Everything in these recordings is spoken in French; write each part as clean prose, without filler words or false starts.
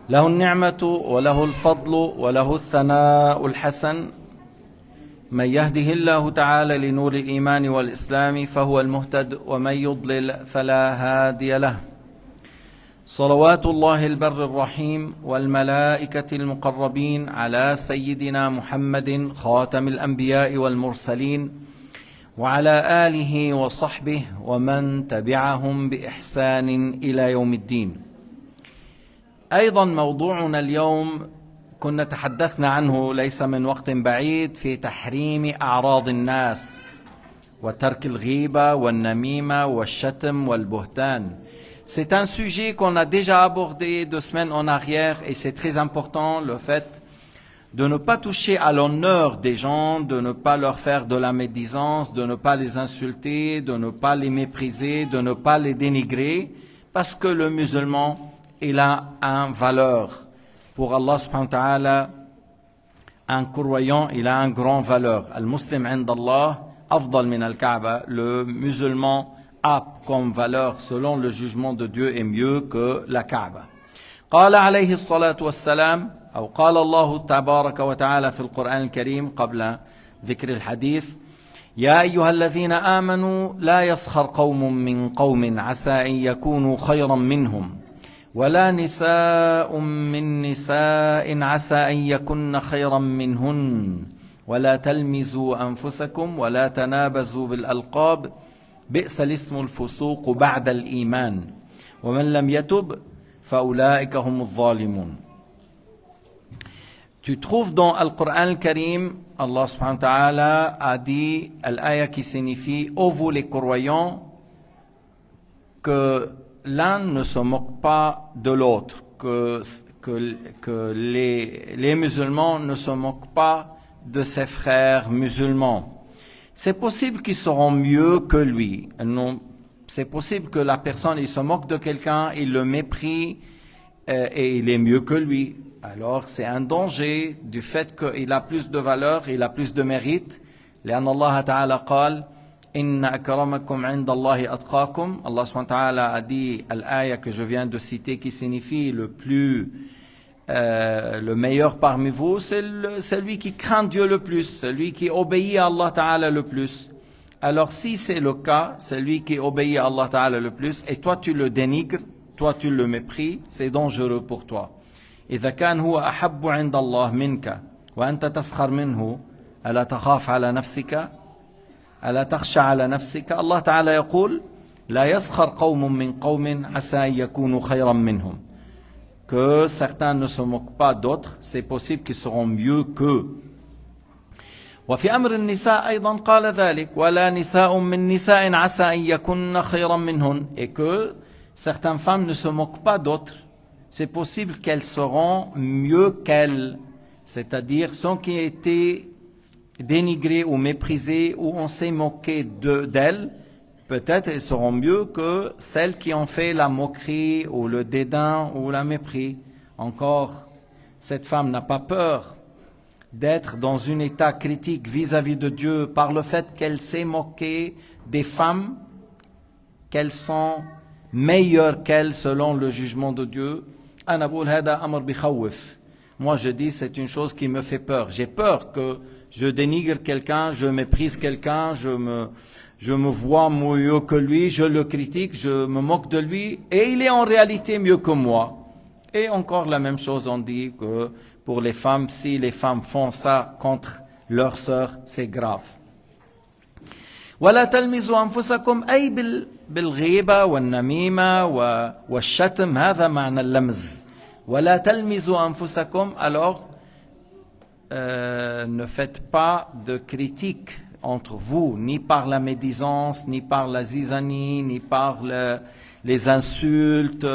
له النعمة وله الفضل وله الثناء الحسن من يهده الله تعالى لنور الإيمان والإسلام فهو المهتد ومن يضلل فلا هادي له. صلوات الله البر الرحيم والملائكة المقربين على سيدنا محمد خاتم الأنبياء والمرسلين وعلى آله وصحبه ومن تبعهم بإحسان إلى يوم الدين. أيضا موضوعنا اليوم كنا تحدثنا عنه ليس من وقت بعيد في تحريم أعراض الناس وترك الغيبة والنميمة والشتم والبهتان. C'est un sujet qu'on a déjà abordé 2 semaines en arrière et c'est très important le fait de ne pas toucher à l'honneur des gens, de ne pas leur faire de la médisance, de ne pas les insulter, de ne pas les mépriser, de ne pas les dénigrer parce que le musulman il a une valeur. Pour Allah subhanahu wa ta'ala, un croyant, il a une grande valeur. Al-Muslim indallah, afdal min al-Kaaba. Le musulman a comme valeur, selon le jugement de Dieu, est mieux que la Kaaba. قال عليه الصلاة والسلام أو قال الله تبارك وتعالى في القرآن الكريم قبل ذكر الحديث: يا أيها الذين آمنوا لا يسخر قوم من قوم عسى أن يكونوا خيرا منهم ولا نساء من نساء عسى أن يكن خيرا منهن ولا تلمزوا أنفسكم ولا تنابزوا بالألقاب بئس الاسم الفسوق بعد الإيمان ومن لم يتب فأولئك هم الظالمون. Tu trouves dans le Coran al-Karim, Allah subhanahu wa ta'ala a dit l'aya qui signifie: ô vous les croyants, que l'un ne se moque pas de l'autre, que les musulmans ne se moquent pas de ses frères musulmans. C'est possible qu'ils seront mieux que lui. C'est possible que la personne, il se moque de quelqu'un, il le méprise et il est mieux que lui. Alors c'est un danger du fait qu'il a plus de valeur, il a plus de mérite. لأن الله تعالى قال: إن أكرمكم عند الله أتقاكم. Allah subhanahu wa ta'ala a dit l'aya que je viens de citer qui signifie le meilleur parmi vous, c'est celui qui craint Dieu le plus, celui qui obéit à Allah ta'ala le plus. Alors si c'est le cas, celui qui obéit à Allah ta'ala le plus, et toi tu le dénigres, toi tu le méprises, c'est dangereux pour toi. إذا كان هو أحب عند الله منك وأنت تسخر منه ألا تخاف على نفسك ألا تخشى على نفسك. الله تعالى يقول: لا يسخر قوم من قوم عسى أن يكونوا خيرا منهم. Que certains ne se moquent pas d'autres, c'est possible qu'ils seront mieux qu'eux. وفي أمر النساء أيضا قال ذلك: ولا نساء من نساء عسى أن يكن خيرا منهن. Et que certaines femmes ne se moquent pas d'autres, c'est possible qu'elles seront mieux qu'elles, c'est-à-dire ceux qui étaient dénigrées ou méprisées ou on s'est moqué d'elles, peut-être elles seront mieux que celles qui ont fait la moquerie ou le dédain ou la mépris. Encore, cette femme n'a pas peur d'être dans un état critique vis-à-vis de Dieu par le fait qu'elle s'est moquée des femmes, qu'elles sont meilleures qu'elles selon le jugement de Dieu. Moi je dis c'est une chose qui me fait peur. J'ai peur que je dénigre quelqu'un, je méprise quelqu'un, je me vois mieux que lui, je le critique, je me moque de lui et il est en réalité mieux que moi. Et encore la même chose, on dit que pour les femmes, si les femmes font ça contre leurs sœurs, c'est grave. ولا تلمزوا أنفسكم أي بالغيبة والنميمة والشتم، هذا معنى اللمز. ولا تلمزوا أنفسكم. Alors ne faites pas de critique entre vous, ni par la médisance, ni par la zizanie, ni par les insultes,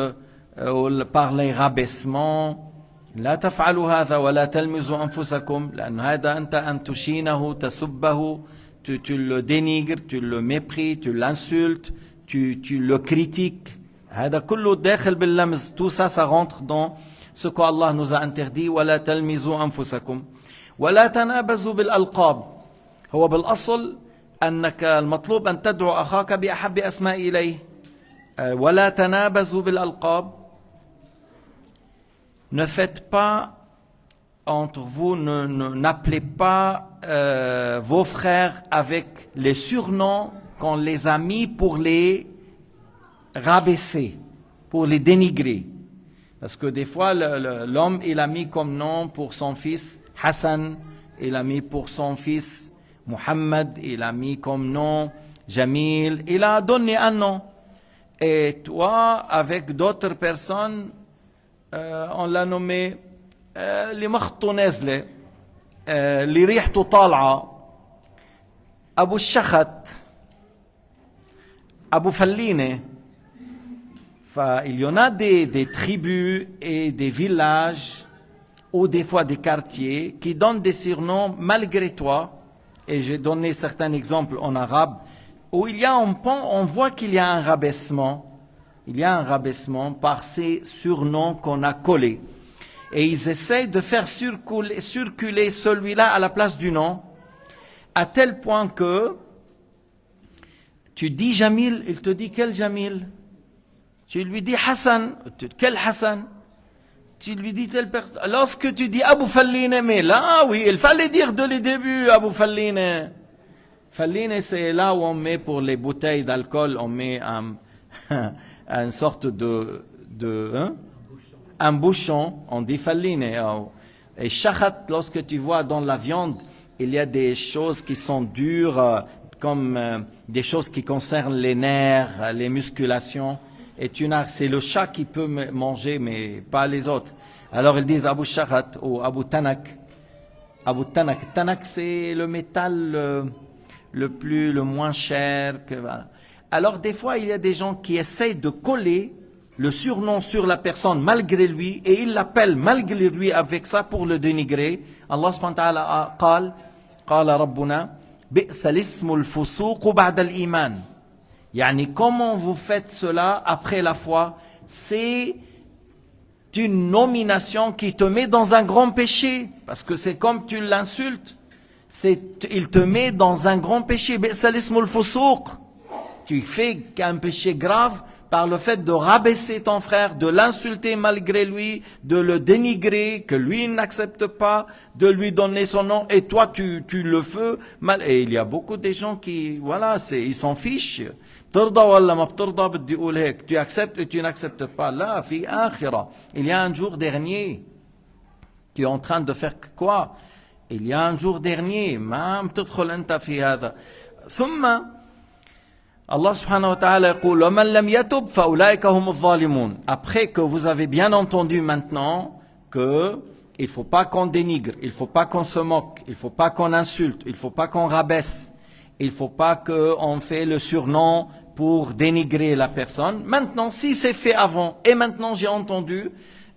ou par les rabaissements. لا تفعلوا هذا ولا تلمزوا أنفسكم لأن هذا أنت أن تشينه تسبه. Tu le dénigres, tu le méprises, tu l'insultes, tu le critiques. هذا كله داخل باللمز. Tout ça, ça rentre dans ce qu'Allah nous a interdit. ولا تلمزوا أنفسكم ولا تنابزوا بالألقاب. هو بالأصل أنك المطلوب أن تدعو أخاك بأحب أسماء إليه. ولا تنابزوا بالألقاب. ne faites pas entre vous, n'appelez pas vos frères avec les surnoms qu'on les a mis pour les rabaisser, pour les dénigrer. Parce que des fois, l'homme, il a mis comme nom pour son fils Hassan, il a mis pour son fils Muhammad, il a mis comme nom Jamil, il a donné un nom. Et toi, avec d'autres personnes, on l'a nommé اللي مخطو نازله اللي ريحته طالعه ابو الشخت ابو فلينه. Il y en a des tribus et des villages ou des fois des quartiers qui donnent des surnoms malgré toi, et j'ai donné certains exemples en arabe où on voit qu'il y a un rabaissement, par ces surnoms qu'on a collés. Et ils essayent de faire circuler celui-là à la place du nom, à tel point que tu dis Jamil, il te dit quel Jamil? Tu lui dis Hassan, quel Hassan? Tu lui dis telle personne. Lorsque tu dis Abu Falline, mais là, oui, il fallait dire dès le début Abu Falline. Falline, c'est là où on met pour les bouteilles d'alcool, on met une sorte un bouchon, on dit falline. Et shakhat, lorsque tu vois dans la viande, il y a des choses qui sont dures, comme des choses qui concernent les nerfs, les musculations. Et c'est le chat qui peut manger, mais pas les autres. Alors ils disent Abu Shakhat ou Abu Tanak. Abu Tanak. Tanak, c'est le métal le moins cher. Voilà. Alors des fois, il y a des gens qui essayent de coller le surnom sur la personne malgré lui, et il l'appelle malgré lui avec ça pour le dénigrer. Allah subhanahu wa ta'ala قال ربنا بئس الاسم الفسوق بعد الإيمان. يعني comment vous faites cela après la foi? C'est une nomination qui te met dans un grand péché, parce que c'est comme tu l'insultes, il te met dans un grand péché. بئس الاسم الفسوق. Tu fais un péché grave par le fait de rabaisser ton frère, de l'insulter malgré lui, de le dénigrer, que lui n'accepte pas, de lui donner son nom, et toi tu le fais mal. Et il y a beaucoup de gens qui, voilà, ils s'en fichent. Tu acceptes ou tu n'acceptes pas. Là, fi akhira. Il y a un jour dernier. Tu es en train de faire quoi? Il y a un jour dernier. ما تدخل أنت في هذا. ثم Allah subhanahu wa ta'ala يقول ومن لم يتب فأولئك هم الظالمون. Après que vous avez bien entendu maintenant que il faut pas qu'on dénigre, il faut pas qu'on se moque, il faut pas qu'on insulte, il faut pas qu'on rabaisse, il faut pas qu'on fait le surnom pour dénigrer la personne. Maintenant, si c'est fait avant et maintenant j'ai entendu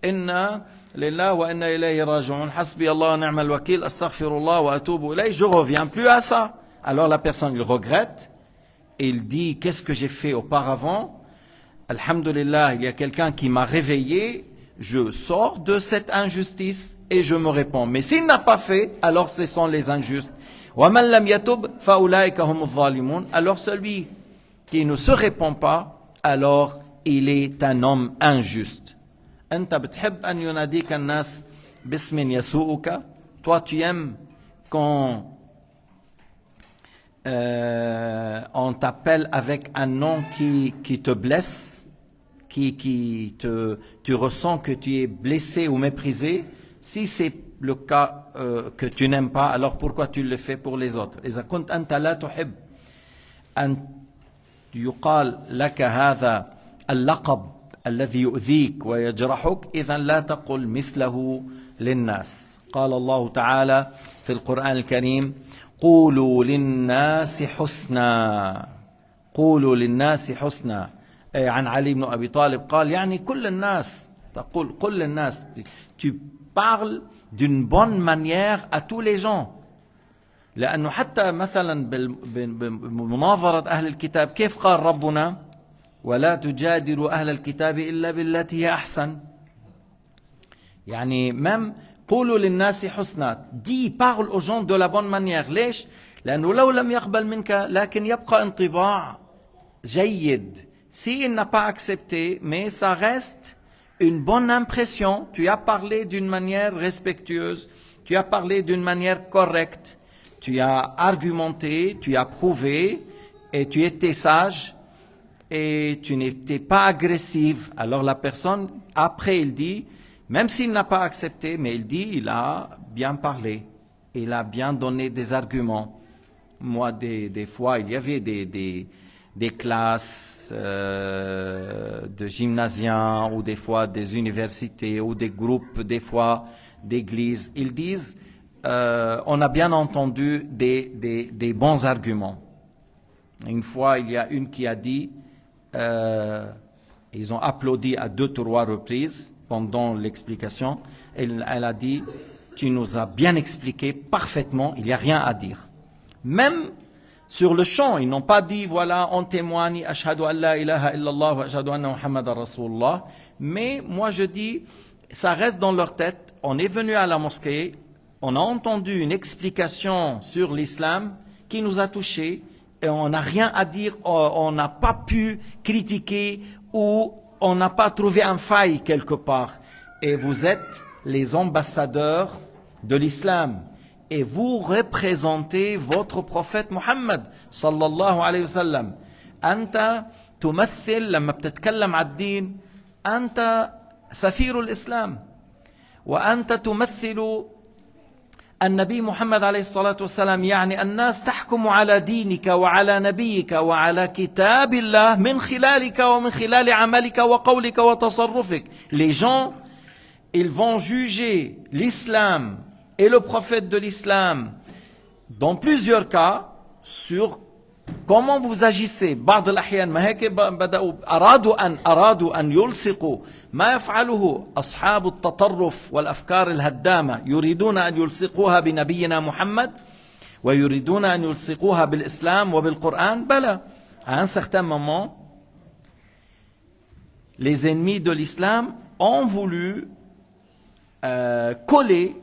inna lillahi wa inna ilayhi raji'un hasbi Allah wa ni'mal wakil astaghfirullah wa atubu ilayhi, je reviens plus à ça. Alors la personne, il regrette. Et il dit, qu'est-ce que j'ai fait auparavant? Alhamdulillah, il y a quelqu'un qui m'a réveillé, je sors de cette injustice et je me réponds. Mais s'il n'a pas fait, alors ce sont les injustes. وَمَنْ لَمْ يَتُبْ فَأُولَٰئِكَ هُمُ الظَّالِمُونَ. Alors celui qui ne se répond pas, alors il est un homme injuste. أنت بتحب أن يناديك الناس باسم يسوءك. Toi tu aimes quand on t'appelle avec un nom qui te blesse, tu ressens que tu es blessé ou méprisé. Si c'est le cas que tu n'aimes pas, alors pourquoi tu le fais pour les autres? إذا كنت أنت لا تحب أن يقال لك هذا اللقب الذي يؤذيك ويجرحك، إذا لا تقل مثله للناس. قال الله تعالى في القرآن الكريم قولوا للناس حسنا. قولوا للناس حسنا. عن علي بن أبي طالب قال يعني كل الناس، تقول كل الناس. Tu parles d'une bonne manière à tous les gens. لأنه حتى مثلا بمناظرة أهل الكتاب كيف قال ربنا ولا تجادلوا أهل الكتاب إلا بالتي هي أحسن. يعني même قولوا للناس حسنا. Dis, parle aux gens de la bonne manière. ليش؟ لأنه لو لم يقبل منك لكن يبقى انطباع جيد. S'il n'a pas accepté, mais ça reste une bonne impression, tu as parlé d'une manière respectueuse, tu as parlé d'une manière correcte, tu as argumenté, tu as prouvé, et tu étais sage, et tu n'étais pas agressive. Alors la personne, après il dit, même s'il n'a pas accepté, mais il dit, il a bien parlé, il a bien donné des arguments. Moi, des fois, il y avait des classes de gymnasiens, ou des fois des universités, ou des groupes, des fois d'églises. Ils disent, on a bien entendu des bons arguments. Une fois, il y a une qui a dit, ils ont applaudi à 2 ou 3 reprises pendant l'explication. Elle a dit, tu nous as bien expliqué parfaitement, il n'y a rien à dire. Même sur le champ, ils n'ont pas dit, voilà, on témoigne, ashhadu an la ilaha illallah wa ashhadu anna Muhammadan Rasulullah. Mais moi je dis, ça reste dans leur tête. On est venu à la mosquée, on a entendu une explication sur l'islam qui nous a touchés, et on n'a rien à dire, on n'a pas pu critiquer, ou on n'a pas trouvé un faille quelque part. Et vous êtes les ambassadeurs de l'islam. Et vous représentez votre prophète Muhammad sallallahu alayhi wa sallam. أنت تمثل لما بتتكلم على الدين أنت سفير الإسلام وأنت تمثل النبي محمد عليه الصلاة والسلام. يعني الناس تحكم على دينك وعلى نبيك وعلى كتاب الله من خلالك ومن خلال عملك وقولك وتصرفك. Les gens, ils vont juger l'islam et le prophète de l'islam dans plusieurs cas sur comment vous agissez. بعض الأحيان ما هيك بدأوا أرادوا أن يلصقوا ما يفعله أصحاب التطرف والأفكار الهدامة، يريدون أن يلصقوها بنبينا محمد ويريدون أن يلصقوها بالإسلام وبالقرآن. بلى، à un certain moment, les ennemis de l'islam ont voulu coller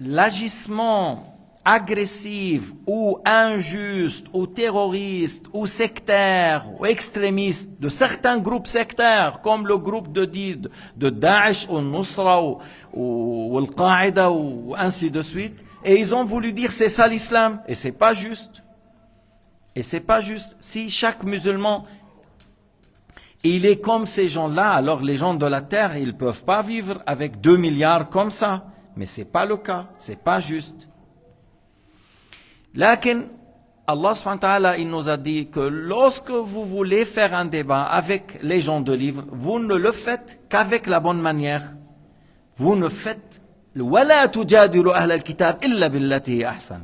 l'agissement agressif ou injuste ou terroriste ou sectaire ou extrémiste de certains groupes sectaires comme le groupe de Daesh ou Nusra ou Al-Qaïda ou ainsi de suite, et ils ont voulu dire c'est ça l'islam, et c'est pas juste. Et c'est pas juste. Si chaque musulman il est comme ces gens-là, alors les gens de la terre ils peuvent pas vivre avec 2 milliards comme ça. Mais c'est pas le cas, c'est pas juste. Lakin, Allah subhanahu wa ta'ala, il nous a dit que lorsque vous voulez faire un débat avec les gens de livre, vous ne le faites qu'avec la bonne manière. Vous ne faites وَلَا تُجَادِلُوا أَهْلَ الْكِتَابِ إِلَّا بِالَّتِي هِيَ أَحْسَنُ.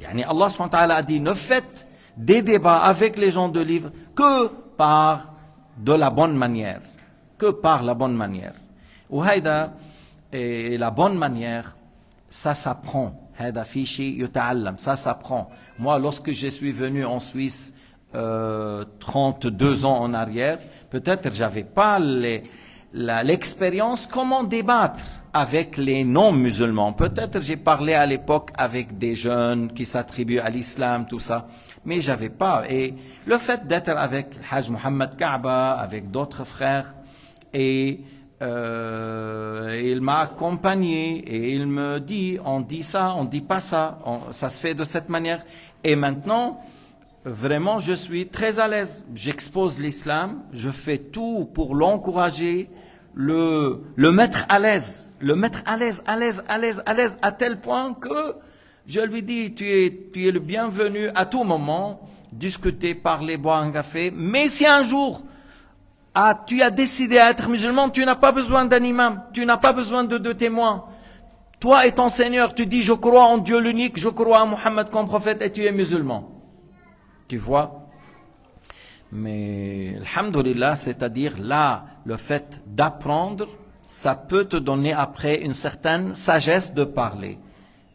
Yani Allah subhanahu wa ta'ala a dit, ne faites des débats avec les gens de livre que par de la bonne manière. Que par la bonne manière. وهيدا et la bonne manière, ça s'apprend. Ça s'apprend. Moi, lorsque je suis venu en Suisse 32 ans en arrière, peut-être j'avais pas l'expérience comment débattre avec les non-musulmans. Peut-être j'ai parlé à l'époque avec des jeunes qui s'attribuent à l'islam, tout ça. Mais j'avais pas. Et le fait d'être avec Hajj Mohammed Kaaba, avec d'autres frères, et il m'a accompagné et il me dit, on dit ça, on dit pas ça, ça se fait de cette manière. Et maintenant, vraiment, je suis très à l'aise. J'expose l'islam, je fais tout pour l'encourager, le mettre à l'aise, à tel point que je lui dis, tu es le bienvenu à tout moment, discuter, parler, boire un café. Mais si un jour, tu as décidé à être musulman, tu n'as pas besoin d'un imam, tu n'as pas besoin de 2 témoins. Toi et ton Seigneur, tu dis, je crois en Dieu l'unique, je crois en Mohammed comme prophète, et tu es musulman. Tu vois? Mais, alhamdoulilah, c'est-à-dire là, le fait d'apprendre, ça peut te donner après une certaine sagesse de parler.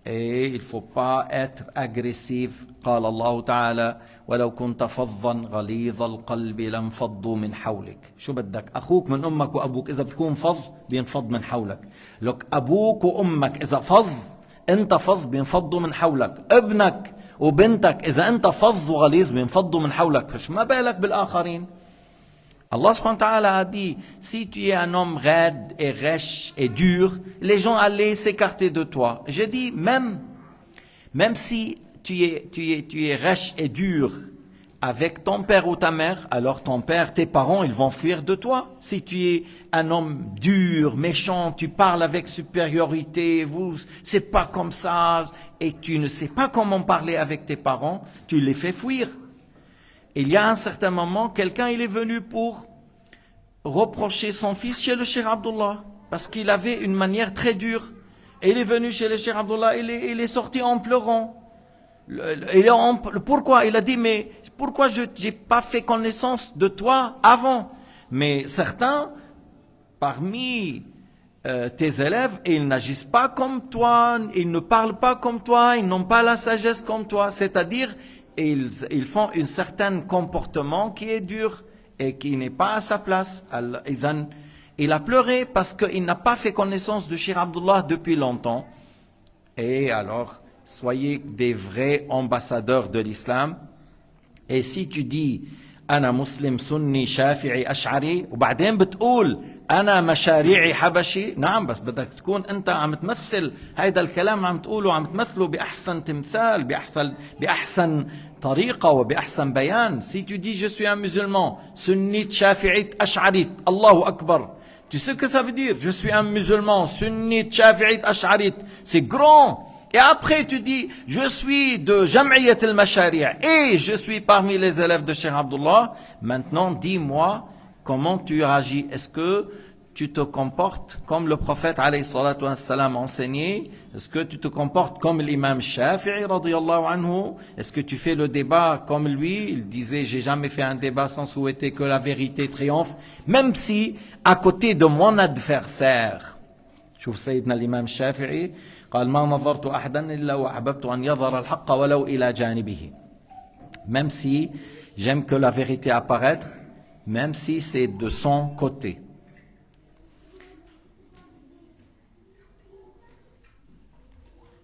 Et il ne faut pas être agressif. قال الله تعالى ولو كنت فظا غليظ القلب لانفضوا من حولك. شو بدك؟ أخوك من أمك وأبوك إذا بتكون فظ بينفض من حولك. لك أبوك وأمك إذا فظ أنت فظ بينفضوا من حولك. ابنك وبنتك إذا أنت فظ وغليظ بينفضوا من حولك. فش ما بالك بالآخرين؟ Allah subhanahu wa ta'ala a dit, si tu es un homme raide et rêche et dur, les gens allaient s'écarter de toi. J'ai dit, même si tu es rêche et dur avec ton père ou ta mère, alors ton père, tes parents, ils vont fuir de toi. Si tu es un homme dur, méchant, tu parles avec supériorité, c'est pas comme ça, et tu ne sais pas comment parler avec tes parents, tu les fais fuir. Il y a un certain moment, quelqu'un il est venu pour reprocher son fils chez le Cheikh Abdullah, parce qu'il avait une manière très dure. Et il est venu chez le Cheikh Abdullah, il est sorti en pleurant. Pourquoi? Il a dit, mais pourquoi je n'ai pas fait connaissance de toi avant? Mais certains, parmi tes élèves, ils n'agissent pas comme toi, ils ne parlent pas comme toi, ils n'ont pas la sagesse comme toi, c'est-à-dire ils font un certain comportement qui est dur et qui n'est pas à sa place. Il a pleuré parce qu'il n'a pas fait connaissance de Cheikh Abdullah depuis longtemps. Et alors, soyez des vrais ambassadeurs de l'islam. Et si tu dis أنا مسلم سني شافعي أشعري وبعدين بتقول أنا مشاريعي حبشي، نعم، بس بدك تكون أنت عم تمثل هيدا الكلام، عم تقوله، عم تمثله بأحسن تمثال، بأحسن طريقة وبأحسن بيان. Si tu dis je suis un musulman sunnite shafi'ite ash'arite, Allahu Akbar, tu sais ce que ça veut dire? Je suis un musulman sunnite shafi'ite ash'arite, c'est grand. Et après tu dis, je suis de Jam'iyat al-Mashari' et je suis parmi les élèves de Cheikh Abdullah. Maintenant, dis-moi comment tu agis. Est-ce que tu te comportes comme le prophète alayhi salatu wassalam enseigné? Est-ce que tu te comportes comme l'imam Shafi'i radiyallahu anhu? Est-ce que tu fais le débat comme lui? Il disait, j'ai jamais fait un débat sans souhaiter que la vérité triomphe, même si à côté de mon adversaire. شوف سيدنا الإمام الشافعي قال ما نظرت أحدا إلا وأحببت أن يظهر الحق ولو إلى جانبه. Même si j'aime que la vérité apparaître, même si c'est de son côté.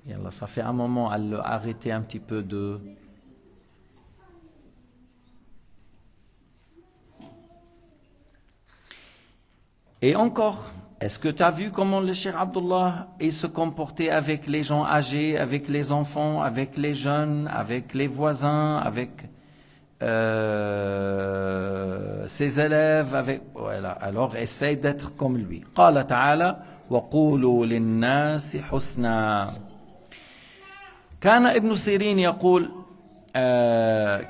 Et Allah, ça fait un moment à arrêter un petit peu de... Et encore, est-ce que tu as vu comment le Cheikh Abdullah se comportait avec les gens âgés, avec les enfants, avec les jeunes, avec les voisins, avec ses élèves, avec... Voilà. Alors essaye d'être comme lui. قال تعالى وقولوا للناس حسنا. كان ابن سيرين يقول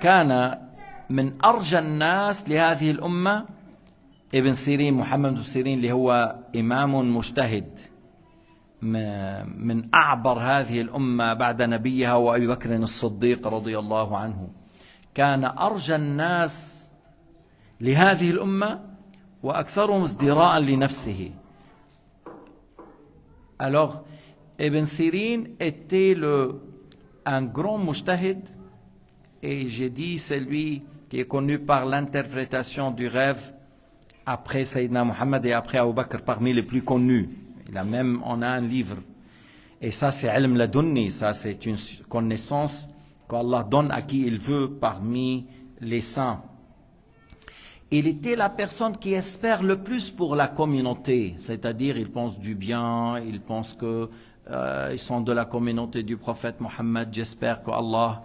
كان من أرجى الناس لهذه الأمة ابن سيرين، محمد بن سيرين اللي هو إمام مجتهد من أعبر هذه الأمة بعد نبيها وأبي بكر الصديق رضي الله عنه، كان أرجى الناس لهذه الأمة وأكثرهم ازدراء لنفسه. Alors, Ibn Sirin était un grand mujtahid, et j'ai dit c'est lui qui est connu par l'interprétation du rêve après Sayyidina Muhammad et après Abu Bakr, parmi les plus connus. On a un livre, et ça c'est ilm ladunni, ça c'est une connaissance qu'Allah donne à qui il veut parmi les saints. Il était la personne qui espère le plus pour la communauté, c'est-à-dire il pense du bien, il pense que ils sont de la communauté du prophète Mohammed, j'espère que Allah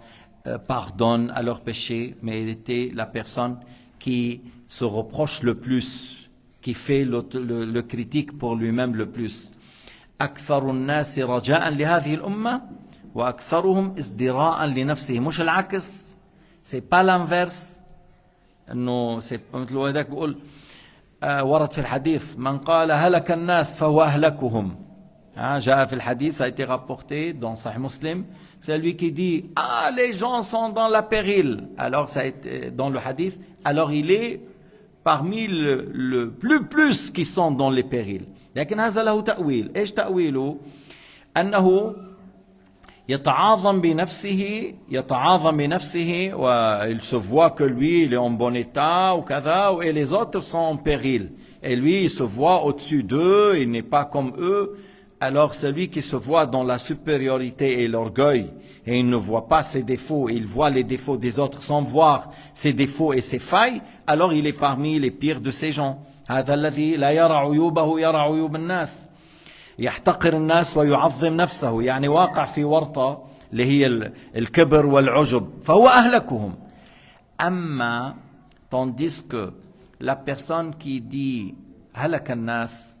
pardonne à leurs péchés, mais il était la personne qui se reproche le plus, qui fait le critique pour lui-même le plus. أكثر الناس رجاء لهذه الأمة وأكثرهم ازدراء لنفسه. مش العكس، c'est pas l'inverse. إنه c'est مثل هذاك بيقول ورد في الحديث من قال هلك الناس فهو أهلكهم. جاء في الحديث, ça a été rapporté dans Sahih Muslim. C'est lui qui dit les gens sont dans la péril. Alors ça a été dans le hadith. Alors il est parmi le plus qui sont dans les périls. لكن هذا له تأويل. إيش تأويله؟ أنه يتعاظم بنفسه il se voit que lui il est en bon état ou كذا, et les autres sont en péril. Et lui il se voit au-dessus d'eux, il n'est pas comme eux. Alors celui qui se voit dans la supériorité et l'orgueil, et il ne voit pas ses défauts, il voit les défauts des autres sans voir ses défauts et ses failles, alors il est parmi les pires de ces gens. هذا الذي لا يرى عيوبه يرى عيوب الناس يحتقر الناس ويعظم نفسه يعني واقع في ورطة اللي هي الكبر والعجب فهو أهلكهم. أما tandis que la personne qui dit هلك الناس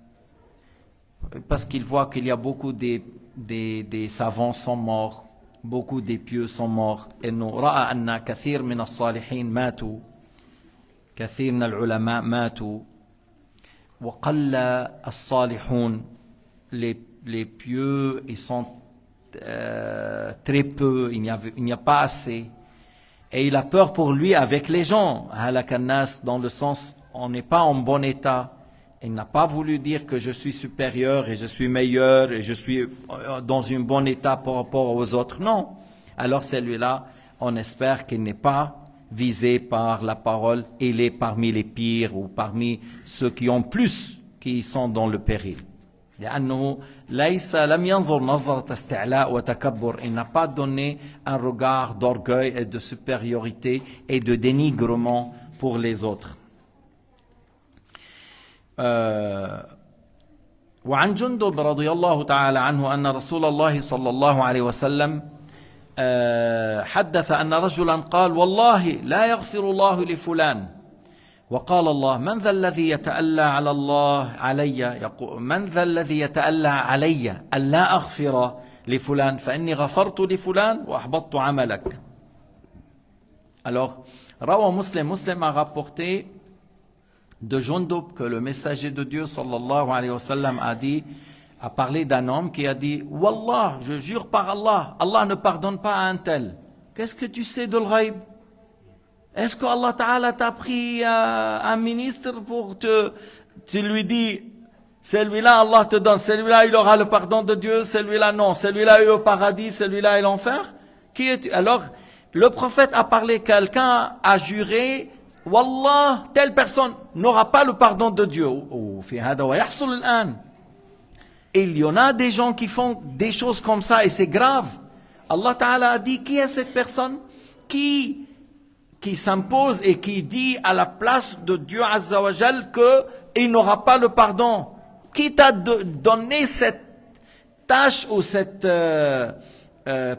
parce qu'il voit qu'il y a beaucoup des savants sont morts, beaucoup des pieux sont morts. إنه رأى أن كثير من الصالحين ماتوا، كثير من العلماء ماتوا، وقل الصالحون، les pieux ils sont très peu, il n'y a pas assez. Et il a peur pour lui avec les gens. هلك الناس dans le sens on n'est pas en bon état. Il n'a pas voulu dire que je suis supérieur et je suis meilleur et je suis dans un bon état par rapport aux autres. Non. Alors celui-là, on espère qu'il n'est pas visé par la parole. Il est parmi les pires ou parmi ceux qui ont plus, qui sont dans le péril. لأنه ليس لم ينظر نظرة استعلاء وتكبر. Il n'a pas donné un regard d'orgueil et de supériorité et de dénigrement pour les autres. وعن جندب رضي الله تعالى عنه أن رسول الله صلى الله عليه وسلم حدث أن رجلا قال والله لا يغفر الله لفلان وقال الله من ذا الذي يتألى على الله علي يقول من ذا الذي يتألى علي ألا أغفر لفلان فإني غفرت لفلان وأحبطت عملك. Alors روى مسلم a rapporté de Jundub que le messager de Dieu sallallahu alayhi wa sallam a parlé d'un homme qui a dit Wallah, je jure par Allah, Allah ne pardonne pas à un tel. Qu'est-ce que tu sais de l'ghaib? Est-ce que Allah Ta'ala t'a pris un ministre pour tu lui dis celui-là Allah te donne, celui-là il aura le pardon de Dieu, celui-là non, celui-là est au paradis, celui-là est l'enfer? Qui es-tu? Alors le prophète a parlé, quelqu'un a juré Wallah, telle personne n'aura pas le pardon de Dieu. Il y en a des gens qui font des choses comme ça et c'est grave. Allah Ta'ala a dit, qui est cette personne qui s'impose et qui dit à la place de Dieu Azza wa Jal qu'il n'aura pas le pardon? Qui t'a donné cette tâche ou cette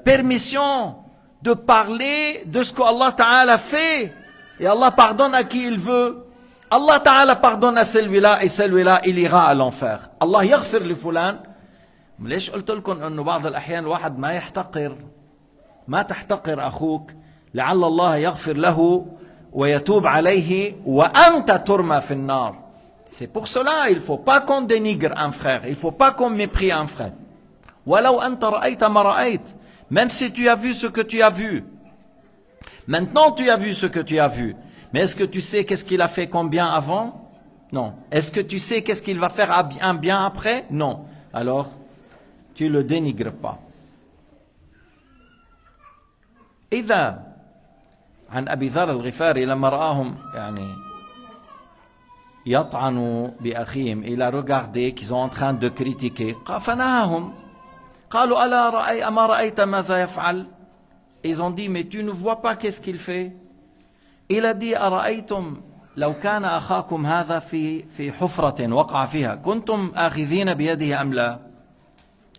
permission de parler de ce que Allah Ta'ala fait? Et Allah pardonne à qui il veut. Allah Ta'ala pardonne à celui-là et celui-là il ira à l'enfer. Allah يغفر لفلان. ليش قلت لكم انه بعض الاحيان الواحد ما تحتقر اخوك لعل الله يغفر له ويتوب عليه وانت ترمى في النار. C'est pour cela il faut pas qu'on dénigre un frère, il faut pas qu'on méprise un frère. ولو أنت رأيت ما رأيت. Même si tu as vu ce que tu as vu. Maintenant, tu as vu ce que tu as vu. Mais est-ce que tu sais qu'est-ce qu'il a fait comme bien avant? Non. Est-ce que tu sais qu'est-ce qu'il va faire un bien après? Non. Alors, tu le dénigres pas. إذا عن أبي ذر الغفاري لما رآهم يعني يطعنوا بأخيهم, il a regardé qu'ils sont en train de critiquer. فنهاهم. قالوا أما رأيت ماذا يفعل? Ils ont dit, mais tu ne vois pas qu'est-ce qu'il fait? Il a dit, أرأيتم لو كان أخاكم هذا في حفرة وقع فيها كنتم آخذين بيده أم لا?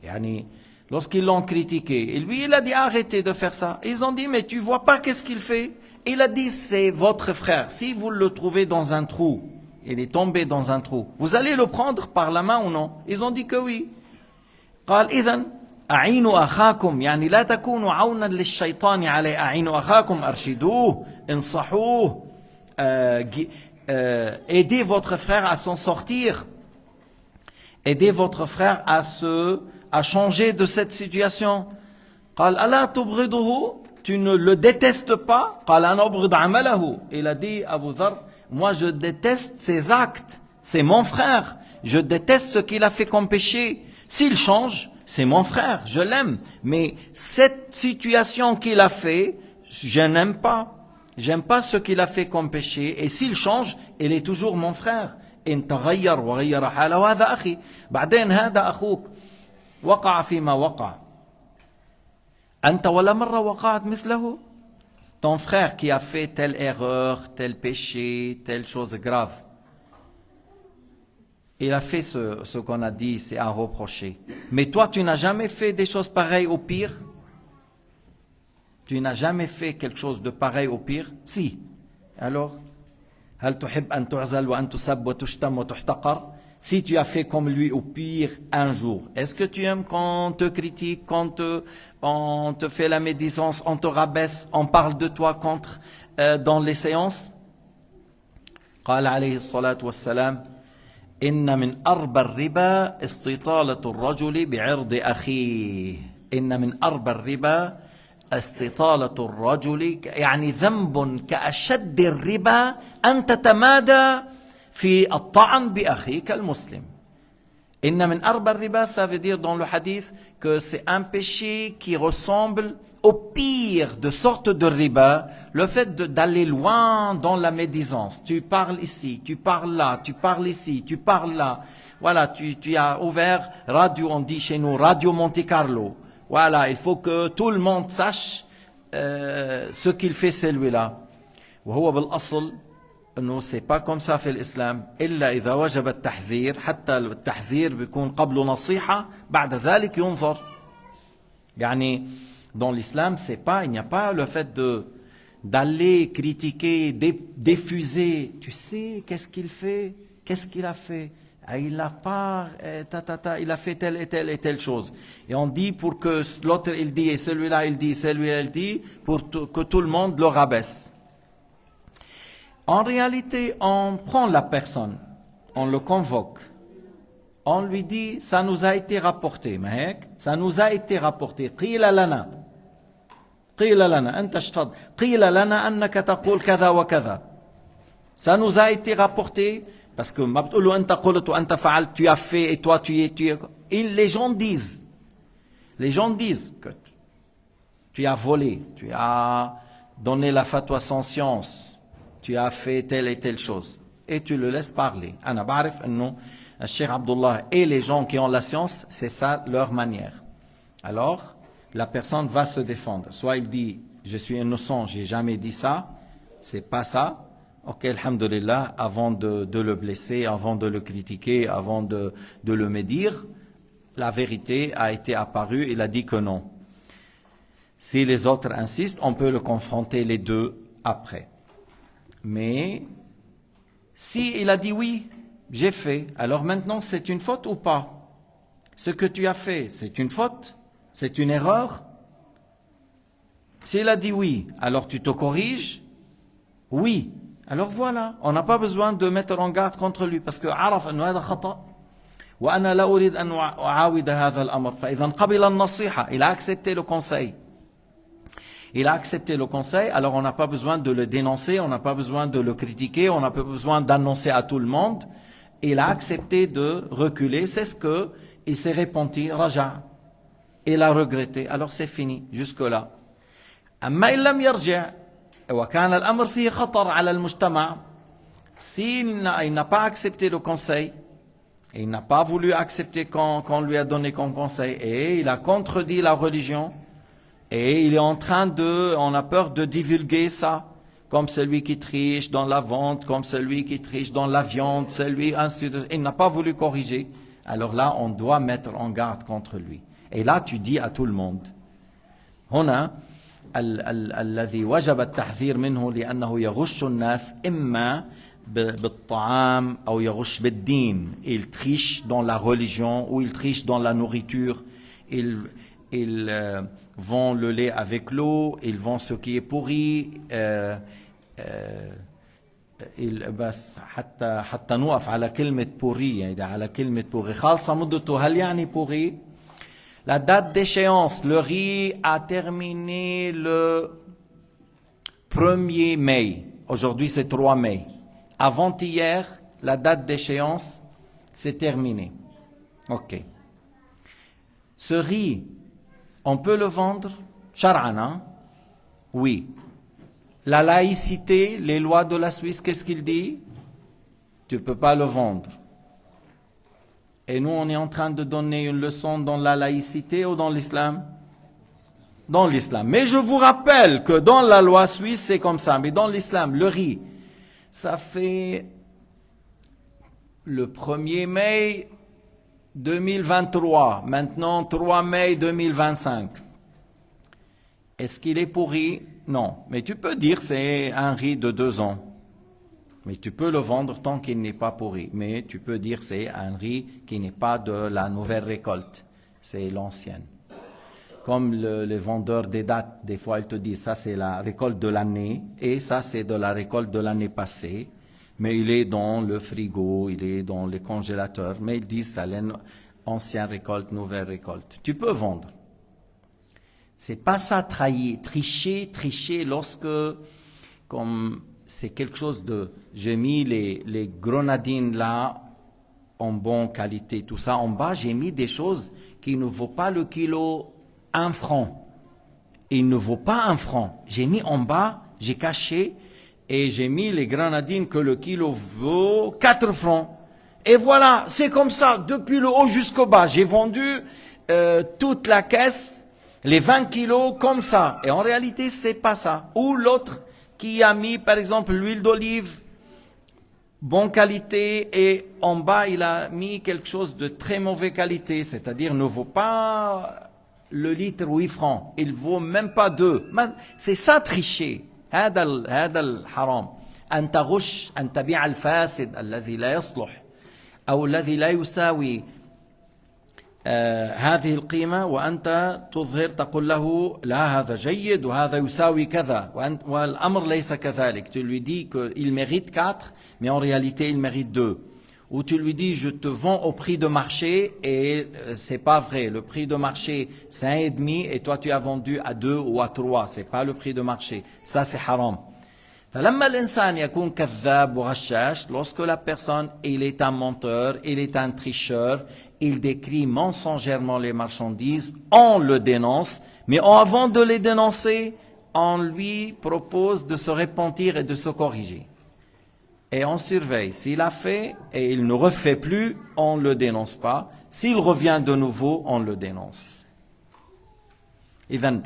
يعني lorsqu'ils l'ont critiqué, et lui il a dit arrêtez de faire ça. Ils ont dit, mais tu vois pas qu'est-ce qu'il fait? Il a dit, c'est votre frère. Si vous le trouvez dans un trou, il est tombé dans un trou, vous allez le prendre par la main ou non? Ils ont dit que oui. قال إذن أعينوا أخاكم يعني لا تكونوا عونا للشيطان عليه. أعينوا أخاكم أرشدوه انصحوه aidez votre frère à s'en sortir, aidez votre frère à changer de cette situation. قال ألا تبغضه, tu ne le détestes pas? قال أنا أبغض عمله. Il a dit Abu Dhar, moi je déteste ses actes, c'est mon frère, je déteste ce qu'il a fait comme péché. S'il change, c'est mon frère, je l'aime. Mais cette situation qu'il a fait, je n'aime pas. J'aime pas ce qu'il a fait comme péché. Et s'il change, il est toujours mon frère. إن تغير وغير حاله هذا أخي. بعدين هذا أخوك. وقع فيما وقع أنت ولا مرة وقعت مثله. Ton frère qui a fait telle erreur, tel péché, telle chose grave, il a fait ce qu'on a dit, c'est à reprocher. Mais toi, tu n'as jamais fait des choses pareilles au pire? Tu n'as jamais fait quelque chose de pareil au pire? Si. Alors, هل تحب أن تعزل وأن تسب وتشتم وتحتقر? Si tu as fait comme lui au pire un jour, est-ce que tu aimes qu'on te critique, on te fait la médisance, on te rabaisse, on parle de toi contre dans les séances? قال عليه الصلاة والسلام إن من أربى الربا استطالة الرجل بعرض أخيه. إن من أربى الربا استطالة الرجل، يعني ذنب كأشد الربا أن تتمادى في الطعن بأخيك المسلم. إن من أربى الربا, ça veut dire dans le hadith que c'est un péché qui ressemble au pire de sorte de riba, le fait d'aller loin dans la médisance. Tu parles ici, tu parles là, tu parles ici, tu parles là. Voilà, tu as ouvert radio, on dit chez nous, Radio Monte Carlo. Voilà, il faut que tout le monde sache ce qu'il fait celui-là. وهو بالأصل انه سي با كوم سا في الاسلام الا اذا وجب التحذير، حتى التحذير بيكون قبله نصيحه بعد ذلك ينظر. يعني dans l'islam c'est pas, il n'y a pas le fait d'aller critiquer, diffuser. Tu sais qu'est-ce qu'il fait, qu'est-ce qu'il a fait, il a pas il a fait telle et telle et telle chose, et on dit pour que l'autre il dit et celui-là il dit, celui-là il dit, pour que tout le monde le rabaisse. En réalité, on prend la personne, on le convoque, on lui dit, ça nous a été rapporté, ça nous a été rapporté. قيل لنا أنت اشتد قيل لنا أنك تقول كذا وكذا. Ça nous a été rapporté parce que ما بتقول له أنت قلت وأنت فعلت, tu as fait et toi tu es. Les gens disent que tu as volé, tu as donné la fatwa sans science, tu as fait telle et telle chose, et tu le laisses parler. أنا بعرف إنه الشيخ عبد الله et les gens qui ont la science, c'est ça leur manière. Alors, la personne va se défendre. Soit il dit, je suis innocent, j'ai jamais dit ça, c'est pas ça. Ok, alhamdulillah, avant de le blesser, avant de le critiquer, avant de le médire, la vérité a été apparue, il a dit que non. Si les autres insistent, on peut le confronter les deux après. Mais si il a dit oui, j'ai fait, alors maintenant c'est une faute ou pas? Ce que tu as fait, c'est une faute? C'est une erreur? S'il a dit oui, alors tu te corriges? Oui. Alors voilà, on n'a pas besoin de mettre en garde contre lui parce que عرف أنه هذا خطأ وأنا لا أريد أن أعاود هذا الأمر. فإذا قبل النصيحة, il a accepté le conseil. Il a accepté le conseil, alors on n'a pas besoin de le dénoncer, on n'a pas besoin de le critiquer, on n'a pas besoin d'annoncer à tout le monde. Il a accepté de reculer, c'est ce que il s'est repenti, raja. Il a regretté, alors c'est fini, jusque-là. أما إن لم يرجع وكان الأمر فيه خطر على المجتمع, s'il n'a pas accepté le conseil, il n'a pas voulu accepter qu'on lui a donné comme conseil, et il a contredit la religion, et il est en train on a peur de divulguer ça, comme celui qui triche dans la vente, comme celui qui triche dans la viande, celui ainsi de suite. Il n'a pas voulu corriger. Alors là, on doit mettre en garde contre lui. Et là, tu dis à tout le monde. هنا الذي وجب التحذير منه لأنه يغش الناس إما بالطعام أو يغش بالدين. Il triche dans la religion ou il triche dans la nourriture. Ils vont le lait avec l'eau, ils vont ce qui est pourri. بس حتى نوقف على كلمة pourri, يعني على كلمة pourri. خالصة مدته, هل يعني pourri? La date d'échéance, le riz a terminé le 1er mai. Aujourd'hui, c'est 3 mai. Avant-hier, la date d'échéance, c'est terminé. Ok. Ce riz, on peut le vendre? Shar'an, oui. La laïcité, les lois de la Suisse, qu'est-ce qu'il dit? Tu ne peux pas le vendre. Et nous, on est en train de donner une leçon dans la laïcité ou dans l'islam? Dans l'islam. Mais je vous rappelle que dans la loi suisse, c'est comme ça. Mais dans l'islam, le riz, ça fait le 1er mai 2023, maintenant 3 mai 2025. Est-ce qu'il est pourri? Non. Mais tu peux dire c'est un riz de 2 ans. Mais tu peux le vendre tant qu'il n'est pas pourri. Mais tu peux dire c'est un riz qui n'est pas de la nouvelle récolte. C'est l'ancienne. Comme les vendeurs des dates, des fois ils te disent ça c'est la récolte de l'année et ça c'est de la récolte de l'année passée. Mais il est dans le frigo, il est dans les congélateurs. Mais ils disent ça ancienne récolte, nouvelle récolte. Tu peux vendre. C'est pas ça tricher lorsque comme c'est quelque chose de... J'ai mis les grenadines là en bonne qualité, tout ça. En bas, j'ai mis des choses qui ne vaut pas le kilo 1 franc. Il ne vaut pas 1 franc. J'ai mis en bas, j'ai caché et j'ai mis les grenadines que le kilo vaut 4 francs. Et voilà, c'est comme ça, depuis le haut jusqu'au bas. J'ai vendu toute la caisse, les 20 kilos comme ça. Et en réalité, c'est pas ça. Ou l'autre qui a mis, par exemple, l'huile d'olive, bonne qualité, et en bas, il a mis quelque chose de très mauvaise qualité, c'est-à-dire ne vaut pas le litre 8 francs. Il vaut même pas 2. C'est ça tricher. هذا الحرام أن تغش أن تبيع الفاسد الذي لا يصلح أو الذي لا يساوي هذه القيمة وأنت تظهر تقول له لا هذا جيد وهذا يساوي كذا والأمر ليس كذلك. Tu lui dis qu'il mérite 4 mais en réalité il mérite 2. Ou tu lui dis je te vends au prix de marché et c'est pas vrai. Le prix de marché c'est 1,5 et toi tu as vendu à 2 ou à 3. C'est pas le prix de marché. Ça c'est haram. فلما الإنسان يكون كذاب وغشاش, lorsque la personne il est un menteur, il est un tricheur, il décrit mensongèrement les marchandises, on le dénonce, mais avant de les dénoncer, on lui propose de se repentir et de se corriger. Et on surveille. S'il a fait et il ne refait plus, on ne le dénonce pas. S'il revient de nouveau, on le dénonce. إذن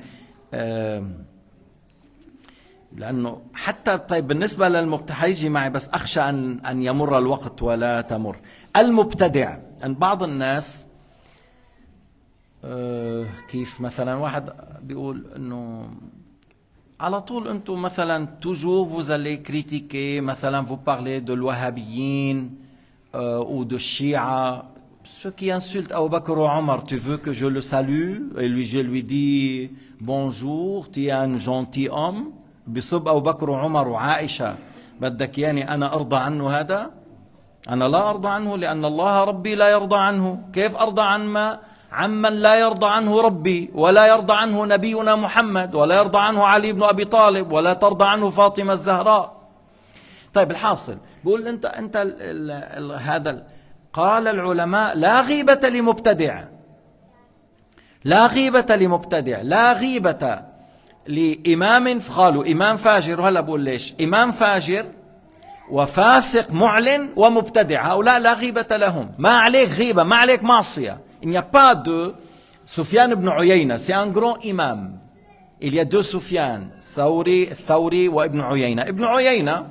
لأنه حتى طيب بالنسبة للمبتدع هيجي معي بس أخشى أن يمر الوقت ولا تمر. المبتدع أن بعض الناس كيف مثلا واحد بيقول إنه على طول أنتم مثلا toujours vous allez critiquer مثلا vous parlez de l'wahhabiyyin ou de Shia, ceux qui insultent Abu Bakr ou Omar, tu veux que je le salue et je lui dis bonjour, tu es un gentil homme. بصب أبو بكر وعمر وعائشة بدك يعني أنا أرضى عنه هذا؟ أنا لا أرضى عنه لأن الله ربي لا يرضى عنه. كيف أرضى عمن لا يرضى عنه ربي ولا يرضى عنه نبينا محمد ولا يرضى عنه علي بن أبي طالب ولا ترضى عنه فاطمة الزهراء. طيب الحاصل بقول أنت هذا قال العلماء لا غيبة لمبتدع، لا غيبة لمبتدع، لا غيبة لإمام قالوا إمام فاجر. وهلا بقول ليش إمام فاجر وفاسق معلن ومبتدع، هؤلاء لا غيبة لهم. ما عليك غيبة، ما عليك معصية. Il n'y a pas de Sufyan ibn Uyayna, c'est un grand imam. Il y a 2 Sufyan, Thawri wa Ibn Uyayna. Ibn Uyayna,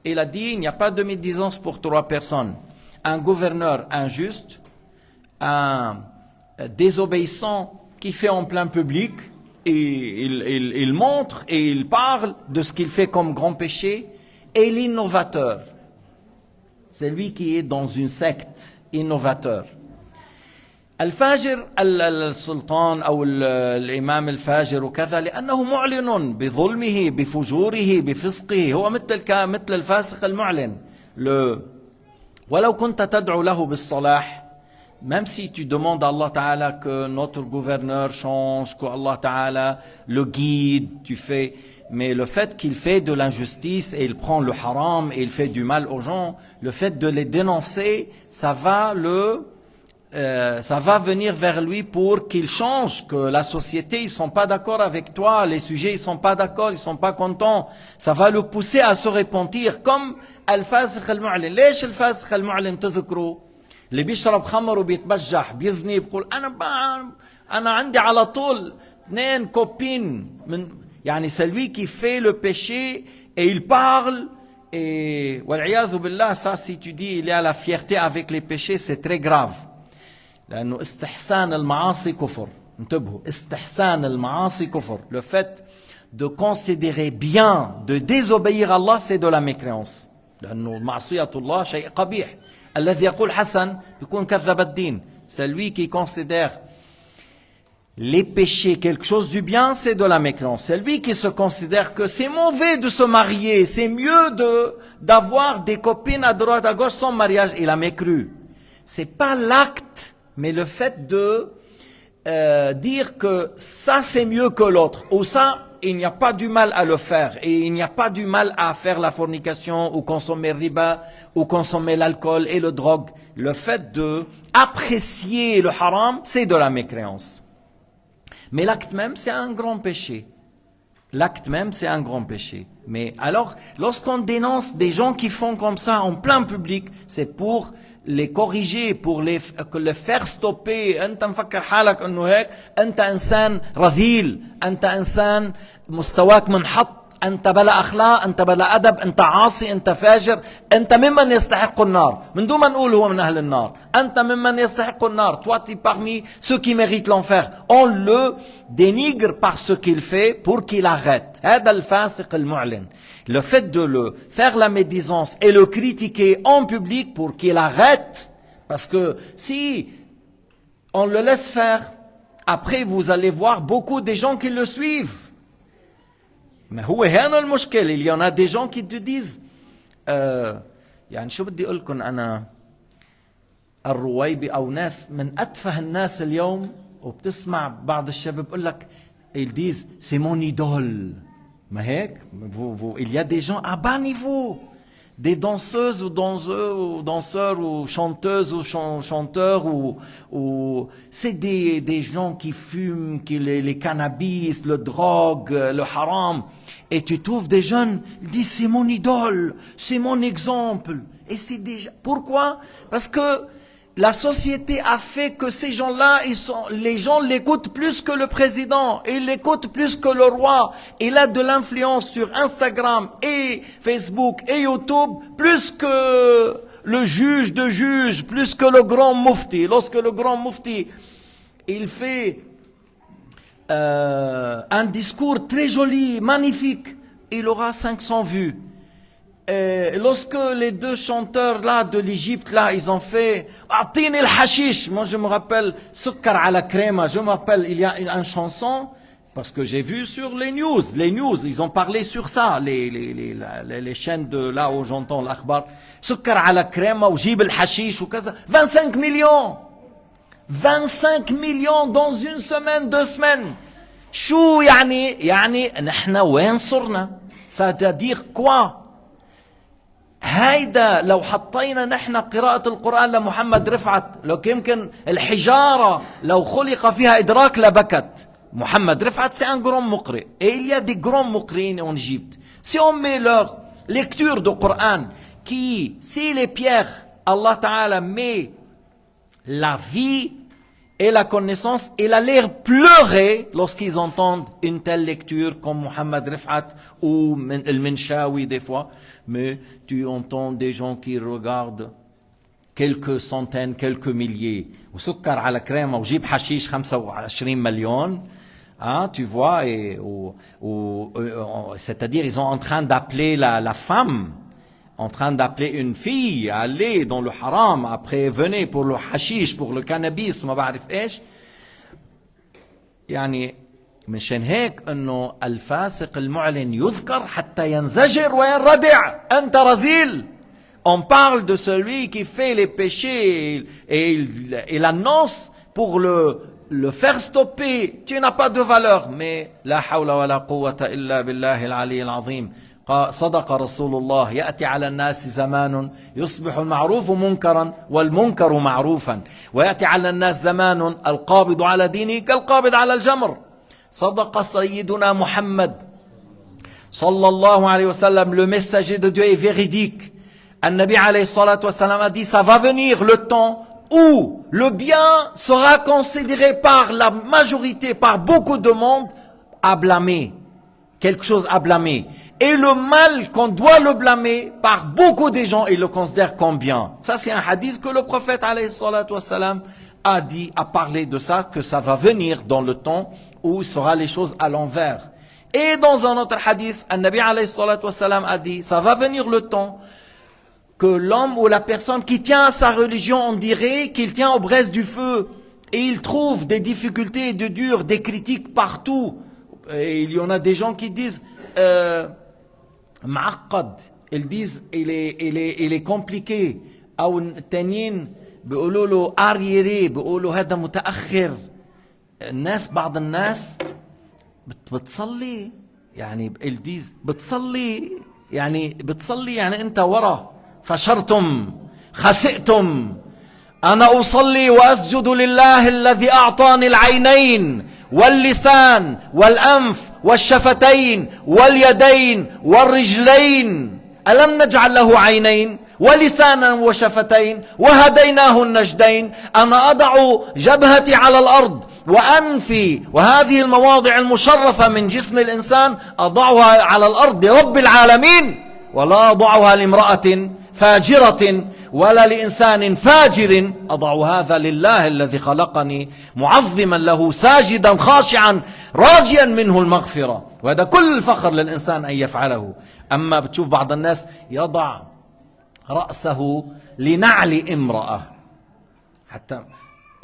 il a dit il n'y a pas de médisance pour 3 personnes. Un gouverneur injuste, un désobéissant qui fait en plein public, et il montre et il parle de ce qu'il fait comme grand péché, et l'innovateur, c'est lui qui est dans une secte, innovateur. الفاجر السلطان أو الإمام الفاجر وكذا لأنه معلن بظلمه بفجوره بفسقه، هو مثل الفاسق المعلن. ولو كنت تدعو له بالصلاح، même si tu demandes à Allah Ta'ala que notre gouverneur change, que Allah Ta'ala le guide, tu fais, mais le fait qu'il fait de l'injustice et il prend le haram et il fait du mal aux gens, le fait de les dénoncer, ça va venir vers lui pour qu'il change, que la société, ils sont pas d'accord avec toi, les sujets, ils sont pas d'accord, ils sont pas contents. Ça va le pousser à se repentir, comme al-fasiq al-mu'lin. ليش الفاسق المعلن تذكره؟ اللي بيشرب خمر وبيتبجح بيزني بيقول أنا عندي على طول 2 copines من يعني celui qui fait le péché et il parle et والعياذ بالله ça si tu dis il y a la fierté avec les péchés c'est très grave لأنه استحسان المعاصي كفر. انتبهوا, استحسان المعاصي كفر. Le fait de considérer bien de désobéir à Allah c'est de la mécréance لأنه معصية الله شيء قبيح. الذي يقول حسن بيكون كذب الدين. Celui qui considère les péchés, quelque chose du bien, c'est de la mécréance. C'est lui qui se considère que c'est mauvais de se marier, c'est mieux d'avoir des copines à droite, à gauche sans mariage. Il a mécru. C'est pas l'acte, mais le fait de dire que ça c'est mieux que l'autre, ou ça il n'y a pas du mal à le faire, et il n'y a pas du mal à faire la fornication, ou consommer riba, ou consommer l'alcool et le drogue. Le fait de apprécier le haram, c'est de la mécréance. Mais l'acte même, c'est un grand péché. L'acte même, c'est un grand péché. Mais alors, lorsqu'on dénonce des gens qui font comme ça en plein public, c'est pour les corriger, pour les faire stopper. أنت مفكر حالك إنه هيك أنت إنسان رذيل, أنت إنسان مستواك منحط, أنت بلا أخلاق, أنت بلا أدب, أنت عاصي, أنت فاجر, أنت ممن يستحق النار. من دون ما نقول هو من أهل النار. أنت ممن يستحق النار. Toi, tu es parmi ceux qui méritent l'enfer. On le dénigre par ce qu'il fait pour qu'il arrête. هذا الفاسق المعلن. Le fait de le faire la médisance et le critiquer en public pour qu'il arrête, parce que si on le laisse faire, après vous allez voir beaucoup de gens qui le suivent. Mais هو هنا المشكلة. Il y en a des gens qui te disent يعني شو بدي أقول لكم أنا الرويبي أو ناس من أتفه الناس اليوم, وبتسمع بعض الشباب بقول لك ils disent c'est mon idole. Mais هيك il y a des gens à bas niveau, des danseuses ou danseurs ou chanteuses ou chanteurs ou c'est des gens qui fument, qui les cannabis, le drogue, le haram, et tu trouves des jeunes, ils disent c'est mon idole, c'est mon exemple. Et c'est déjà pourquoi? Parce que la société a fait que ces gens-là, les gens l'écoutent plus que le président, ils l'écoutent plus que le roi. Il a de l'influence sur Instagram et Facebook et YouTube, plus que le juge de juges, plus que le grand mufti. Lorsque le grand mufti, il fait un discours très joli, magnifique, il aura 500 vues. Et lorsque les 2 chanteurs là de l'Égypte là, ils ont fait Atini el hashish, moi je me rappelle Sukkar ala crema, je me rappelle il y a une chanson, parce que j'ai vu sur les news, ils ont parlé sur ça, les chaînes de là où j'entends l'akhbar, Sukkar ala crema ou jib el hashish ou kaza, 25 millions dans une semaine, 2 semaines. شو يعني نحن وين صرنا؟ c'est-à-dire quoi؟ هيدا لو حطينا نحن قراءة القرآن لمحمد رفعت, لو يمكن الحجارة لو خلق فيها إدراك لبكت. محمد رفعت c'est un grand مقرئ, et il y a des grands muqri'in en Égypte. Si on met leur lecture du Coran, qui, si les pierres, Allah Ta'ala met la vie et la connaissance, il a l'air pleurer lorsqu'ils entendent une telle lecture comme Mohammed Rifat ou El-Minshawi des fois. Mais tu entends des gens qui regardent quelques centaines, quelques milliers. وسكر على كريمة وجيب حشيش 25 مليون. Hein, tu vois, c'est-à-dire ils sont en train d'appeler la femme, en train d'appeler une fille à aller dans le haram, après venez pour le hashish, pour le cannabis, ما بعرف ايش. يعني منشان هيك انه الفاسق المعلن يذكر حتى ينزجر وينردع. انت رذيل. On parle de celui qui fait les péchés et il annonce pour le faire stopper. Tu n'as pas de valeur. Mais لا حول ولا قوة إلا بالله العلي العظيم. صدق رسول الله يأتي على الناس زمان يصبح المعروف منكرا والمنكر معروفا ويأتي على الناس زمان القابض على دينه كالقابض على الجمر. صدق سيدنا Muhammad sallallahu alayhi wa sallam, le messager de Dieu est véridique. An-Nabi alayhi salatu wa sallam a dit, ça va venir le temps où le bien sera considéré par la majorité, par beaucoup de monde, à blâmer. Quelque chose à blâmer. Et le mal qu'on doit le blâmer, par beaucoup de gens, ils le considèrent comme bien. Ça, c'est un hadith que le prophète, alayhi salatu wassalam, a dit, a parlé de ça, que ça va venir dans le temps où il sera les choses à l'envers. Et dans un autre hadith, un Nabi alayhi salatu wassalam a dit, ça va venir le temps que l'homme ou la personne qui tient à sa religion, on dirait qu'il tient aux braises du feu. Et il trouve des difficultés, des durs, des critiques partout. Et il y en a des gens qui disent, معقد. Ils disent, il est compliqué. أو التانيين بيقولوا له arriéré, بيقولوا هذا متأخر. الناس بعض الناس بتصلي يعني ils disent بتصلي يعني أنت ورا فشرتم خسئتم. أنا أصلي وأسجد لله الذي أعطاني العينين واللسان والأنف والشفتين واليدين والرجلين. ألم نجعل له عينين ولسانا وشفتين وهديناه النجدين. أنا أضع جبهتي على الأرض وأنفي وهذه المواضع المشرفة من جسم الإنسان أضعها على الأرض لرب العالمين، ولا أضعها لامرأة فاجرة ولا لإنسان فاجر. أضع هذا لله الذي خلقني معظما له ساجدا خاشعا راجيا منه المغفرة. وهذا كل الفخر للإنسان أن يفعله. أما بتشوف بعض الناس يضع رأسه لنعل امرأة، حتى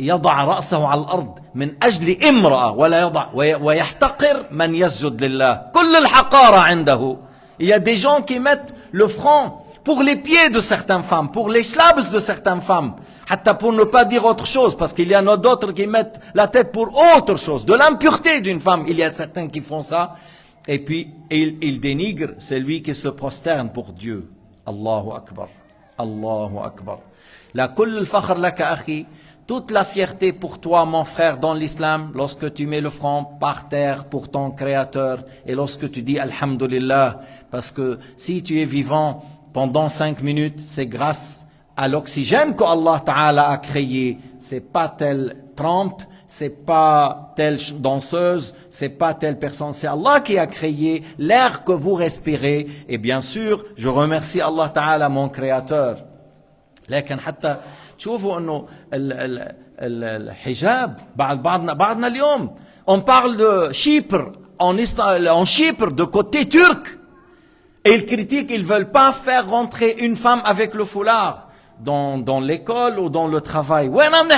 يضع رأسه على الأرض من أجل امرأة، ولا يضع ويحتقر من يسجد لله. كل الحقارة عنده. Il y a des gens qui mettent le front pour les pieds de certaines femmes, pour les schlabs de certaines femmes, hatta pour ne pas dire autre chose, parce qu'il y en a d'autres qui mettent la tête pour autre chose, de l'impureté d'une femme. Il y a certains qui font ça, et puis ils dénigrent celui qui se prosterne pour Dieu. Allahu Akbar, Allahu Akbar. La kull al-fakhr laka akhi, toute la fierté pour toi, mon frère, dans l'islam, lorsque tu mets le front par terre pour ton Créateur, et lorsque tu dis Alhamdulillah, parce que si tu es vivant pendant 5 minutes, c'est grâce à l'oxygène que Allah Ta'ala a créé. C'est pas telle trempe, c'est pas telle danseuse, c'est pas telle personne, c'est Allah qui a créé l'air que vous respirez. Et bien sûr, je remercie Allah Ta'ala, mon Créateur. لكن حتى تشوفوا انه الحجاب بعضنا اليوم on parle de Chypre en Chypre de côté turc, et ils critiquent, ils veulent pas faire rentrer une femme avec le foulard dans l'école ou dans le travail. وين عم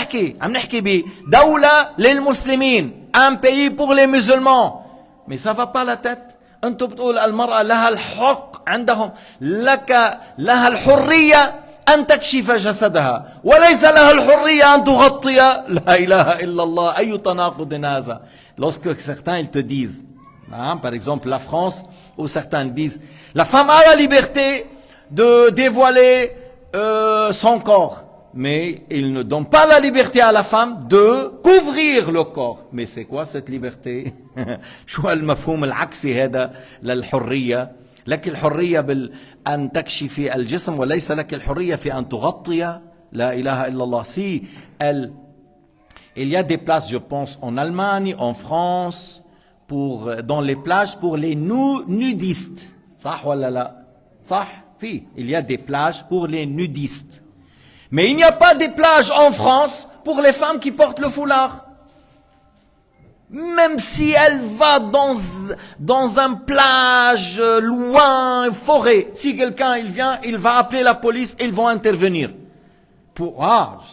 نحكي بدولة للمسلمين, un pays pour les musulmans, mais ça va pas la tête. انتم بتقول المرأة لها الحق عندهم, لها الحرية أن تكشف جسدها وليس لها الحرية أن تغطي. لا إله إلا الله, أي تناقض هذا. Lorsque certains ils te disent, par exemple la France, où certains disent la femme a la liberté de dévoiler son corps, mais ils ne donnent pas la liberté à la femme de couvrir le corps. Mais c'est quoi cette liberté? شو المفهوم العكسي هذا للحرية؟ لك الحرية أن تكشفي الجسم وليس لك الحرية في أن تغطي. لا إله إلا الله. Si il y a des places, je pense, en Allemagne, en France, dans les plages pour les nudistes. صح ولا لا؟ صح. Il y a des plages pour les nudistes. Mais il n'y a pas des plages en France pour les femmes qui portent le foulard. Même si elle va dans un plage, loin, forêt, si quelqu'un il vient, il va appeler la police, ils vont intervenir.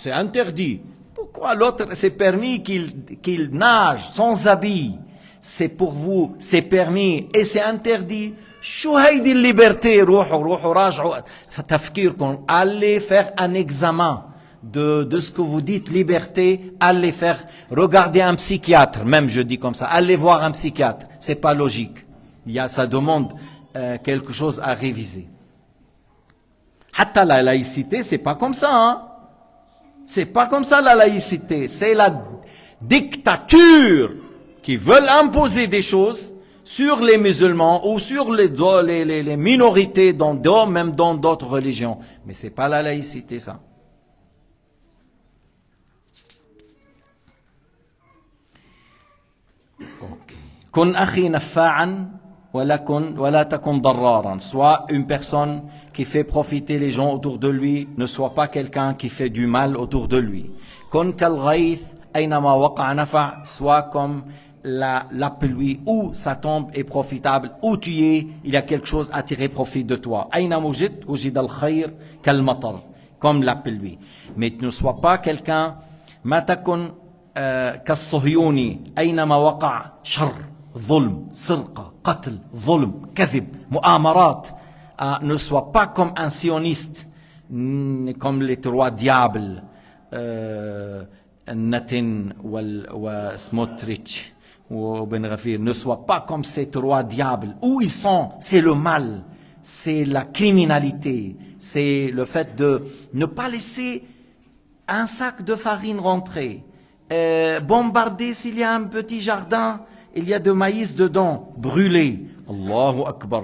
C'est interdit. Pourquoi l'autre, c'est permis qu'il nage sans habit? C'est pour vous, c'est permis et c'est interdit. شو هيدي liberté? روحوا راجعوا تفكيركم. Allez faire un examen de ce que vous dites liberté, allez faire, regardez un psychiatre, même je dis comme ça, allez voir un psychiatre. C'est pas logique. Ça demande quelque chose à réviser. Hatta la laïcité, c'est pas comme ça, hein. C'est pas comme ça la laïcité. C'est la dictature qui veulent imposer des choses sur les musulmans ou sur les minorités, même dans d'autres religions. Mais c'est pas la laïcité, ça. كن أخي نفاعا ولا تكن ضرارا. Sois une personne qui fait profiter les gens autour de lui, ne sois pas quelqu'un qui fait du mal autour de lui. كن كالغيث أينما وقع نفع. Sois comme la pluie, où ça tombe est profitable, où tu es, il y a quelque chose à tirer profit de toi. أينما وجد الخير كالمطر, comme la pluie. Mais ne sois pas quelqu'un, ما تكن كالصهيوني أينما وقع شر, ظلم, سرقة, قتل, ظلم, كذب, مؤامرات. Ne sois pas comme un sioniste, comme les trois diables, Natin وسموتريتش وبن غفير. Ne sois pas comme ces trois diables. Où ils sont, c'est le mal, c'est la criminalité, c'est le fait de ne pas laisser un sac de farine rentrer, bombarder s'il y a un petit jardin, il y a de maïs dedans, brûler. Allahu Akbar,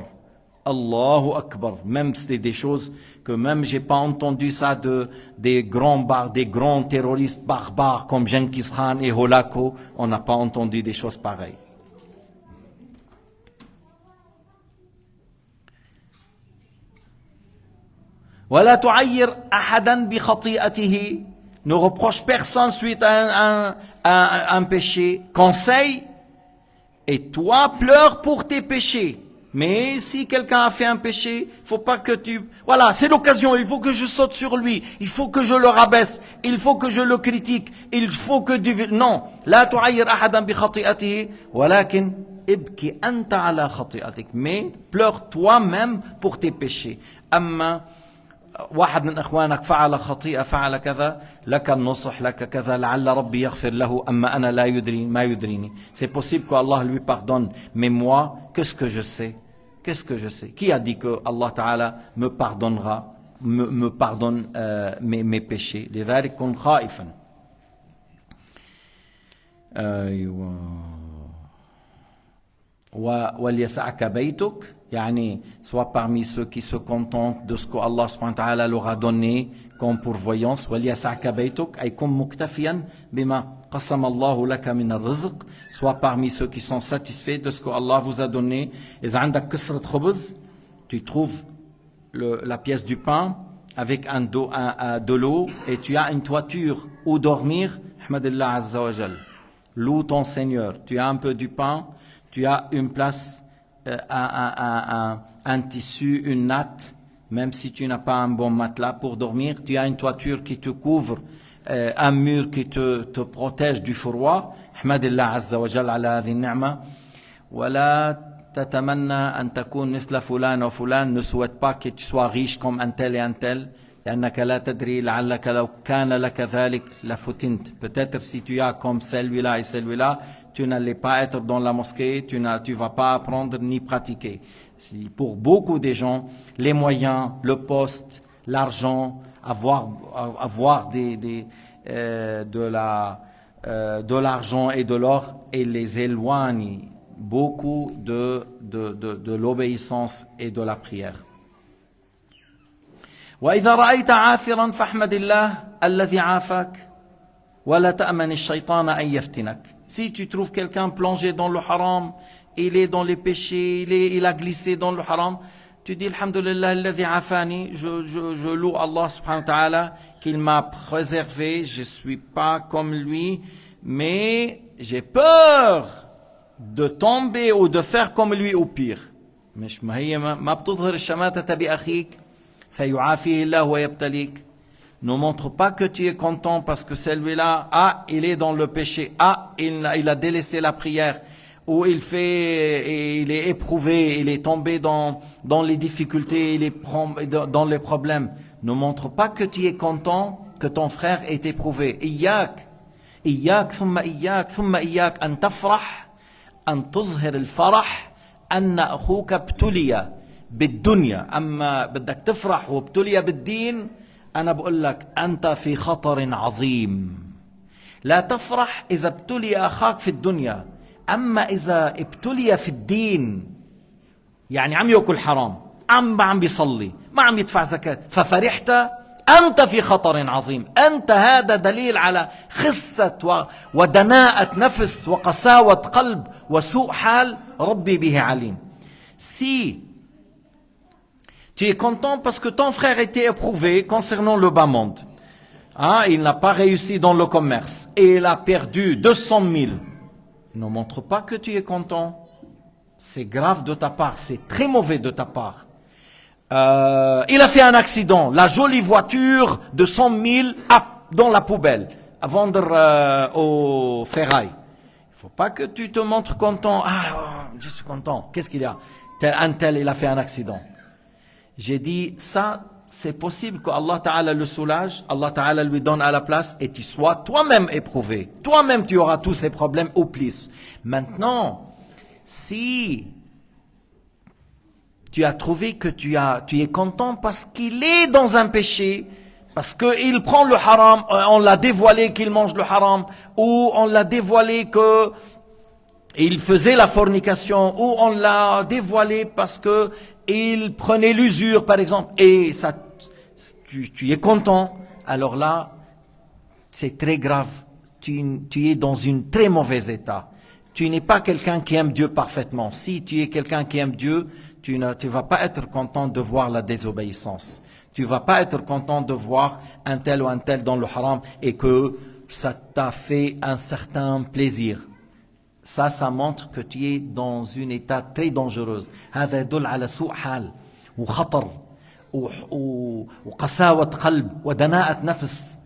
Allahu Akbar. Même c'est des choses que même j'ai pas entendu ça des grands terroristes barbares comme Genghis Khan et Holako. On n'a pas entendu des choses pareilles. ولا تعير أحدا بخطيئته. Ne reproche personne suite à un péché. Conseille, et toi pleure pour tes péchés. Mais si quelqu'un a fait un péché, il faut pas que tu... Voilà, c'est l'occasion, il faut que je saute sur lui, il faut que je le rabaisse, il faut que je le critique, il faut que... Non, لا تعير أحدا بخطيئته ولكن ابكي أنت على خطيئتك. Mais pleure toi-même pour tes péchés. أما واحد من اخوانك فعل خطيئة فعل كذا, لك النصح, لك كذا, لعل ربي يغفر له, اما انا لا يدري ما يدريني. C'est possible que Allah lui pardonne, mais moi, qu'est-ce que je sais? Qu'est-ce que je sais? Qui a dit que Allah Ta'ala me pardonnera, me pardonne mes péchés? لذلك كن خائفا. وليسعك بيتك. يعني soit parmi ceux qui se contentent de ce que Allah subhanahu wa ta'ala leur a donné comme pourvoyance. وليسعك بيتك أي كن مكتفيا بما قسم الله لك من الرزق. Soit parmi ceux qui sont satisfaits de ce que Allah vous a donné. إذا عندك كسرة خبز, tu trouves la pièce du pain avec de l'eau et tu as une toiture où dormir. Ahmadillah Azza wa Jal. Loue ton Seigneur. Tu as un peu du pain, tu as une place, un tissu, une natte, même si tu n'as pas un bon matelas pour dormir, tu as une toiture qui te couvre, un mur qui te protège du froid. Ahmadillah Azza wa Jal ala hadhihi ni'ma. Wala tatamanna an takun misla fulan ou fulan. Ne souhaite pas que tu sois riche comme un tel et un tel. لأنك لا تدري لعلك لو كان لك ذلك لفتنت. Peut-être si tu as comme celui-là et celui-là, tu n'allais pas être dans la mosquée, tu vas pas apprendre ni pratiquer. Pour beaucoup de gens, les moyens, le poste, l'argent, avoir de l'argent et de l'or, et les éloigne beaucoup de l'obéissance et de la prière. وإذا رأيت عاثرا فاحمد الله الذي عافاك ولا تأمن الشيطان أن يفتنك. Si tu trouves quelqu'un plongé dans le haram, il est dans les péchés, il a glissé dans le haram, tu dis alhamdulillah alladhi afani, je loue Allah subhanahu wa ta'ala qu'il m'a préservé, je suis pas comme lui, mais j'ai peur de tomber ou de faire comme lui ou pire. مش ما هي ما بتظهر الشماتة بأخيك فيعافيه الله ويبتليك. Ne montre pas que tu es content parce que celui-là, il est dans le péché, il a délaissé la prière, ou il est éprouvé, il est tombé dans les difficultés, il est dans les problèmes. Ne montre pas que tu es content que ton frère est éprouvé. إياك ثم إياك أن تفرح أن تظهر الفرح أن أخوك ابتلي بالدنيا. أما بدك تفرح وابتلي بالدين، أنا بقول لك أنت في خطر عظيم. لا تفرح إذا ابتلي أخاك في الدنيا، أما إذا ابتلي في الدين، يعني عم يأكل حرام، عم بيصلي، ما عم يدفع زكاة، ففرحت، أنت في خطر عظيم. أنت هذا دليل على خسة ودناءة نفس وقساوة قلب وسوء حال. ربي به عليم. Si tu es content parce que ton frère était éprouvé concernant le bas monde, il n'a pas réussi dans le commerce et il a perdu 200 000, ne montre pas que tu es content. C'est grave de ta part, c'est très mauvais de ta part. Il a fait un accident, la jolie voiture de 100 000 dans la poubelle, à vendre au ferraille. Il ne faut pas que tu te montres content. Je suis content. Qu'est-ce qu'il y a? Un tel, il a fait un accident. J'ai dit, ça, c'est possible qu'Allah Ta'ala le soulage, Allah Ta'ala lui donne à la place et tu sois toi-même éprouvé. Toi-même, tu auras tous ces problèmes ou plus. Maintenant, si tu as trouvé que tu es content parce qu'il est dans un péché, parce qu'il prend le haram, on l'a dévoilé qu'il mange le haram, ou on l'a dévoilé qu'il faisait la fornication, ou on l'a dévoilé parce qu'il prenait l'usure par exemple, et ça, tu es content, alors là, c'est très grave, tu es dans un très mauvais état. Tu n'es pas quelqu'un qui aime Dieu parfaitement. Si tu es quelqu'un qui aime Dieu, tu ne vas pas être content de voir la désobéissance. Tu vas pas être content de voir un tel ou un tel dans le haram et que ça t'a fait un certain plaisir. Ça montre que tu es dans un état très dangereux. هذا يدل على سوء حال وخطر وقساوة قلب ودناءة نفس.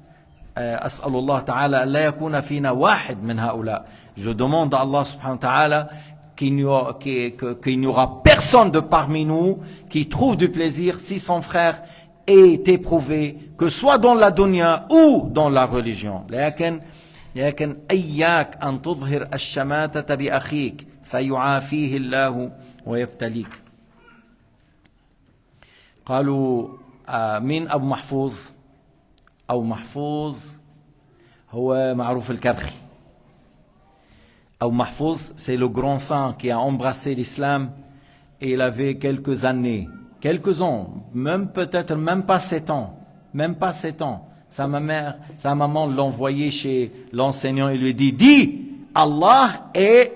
أسأل الله تعالى أن لا يكون فينا واحد من هؤلاء. Je demande à Allah subhanahu wa ta'ala qu'il n'y aura personne de parmi nous qui trouve du plaisir si son frère est éprouvé, que soit dans la dunya ou dans la religion. لكن إياك أن تظهر الشماتة بأخيك فيعافيه الله ويبتليك. قالوا مين أبو محفوظ؟ أبو محفوظ هو معروف الكرخي. Abu Mahfouz, c'est le grand saint qui a embrassé l'islam et il avait quelques années, quelques ans, même peut-être même pas 7 ans, même pas 7 ans. Sa maman l'envoyait chez l'enseignant et lui dit, dis, Allah est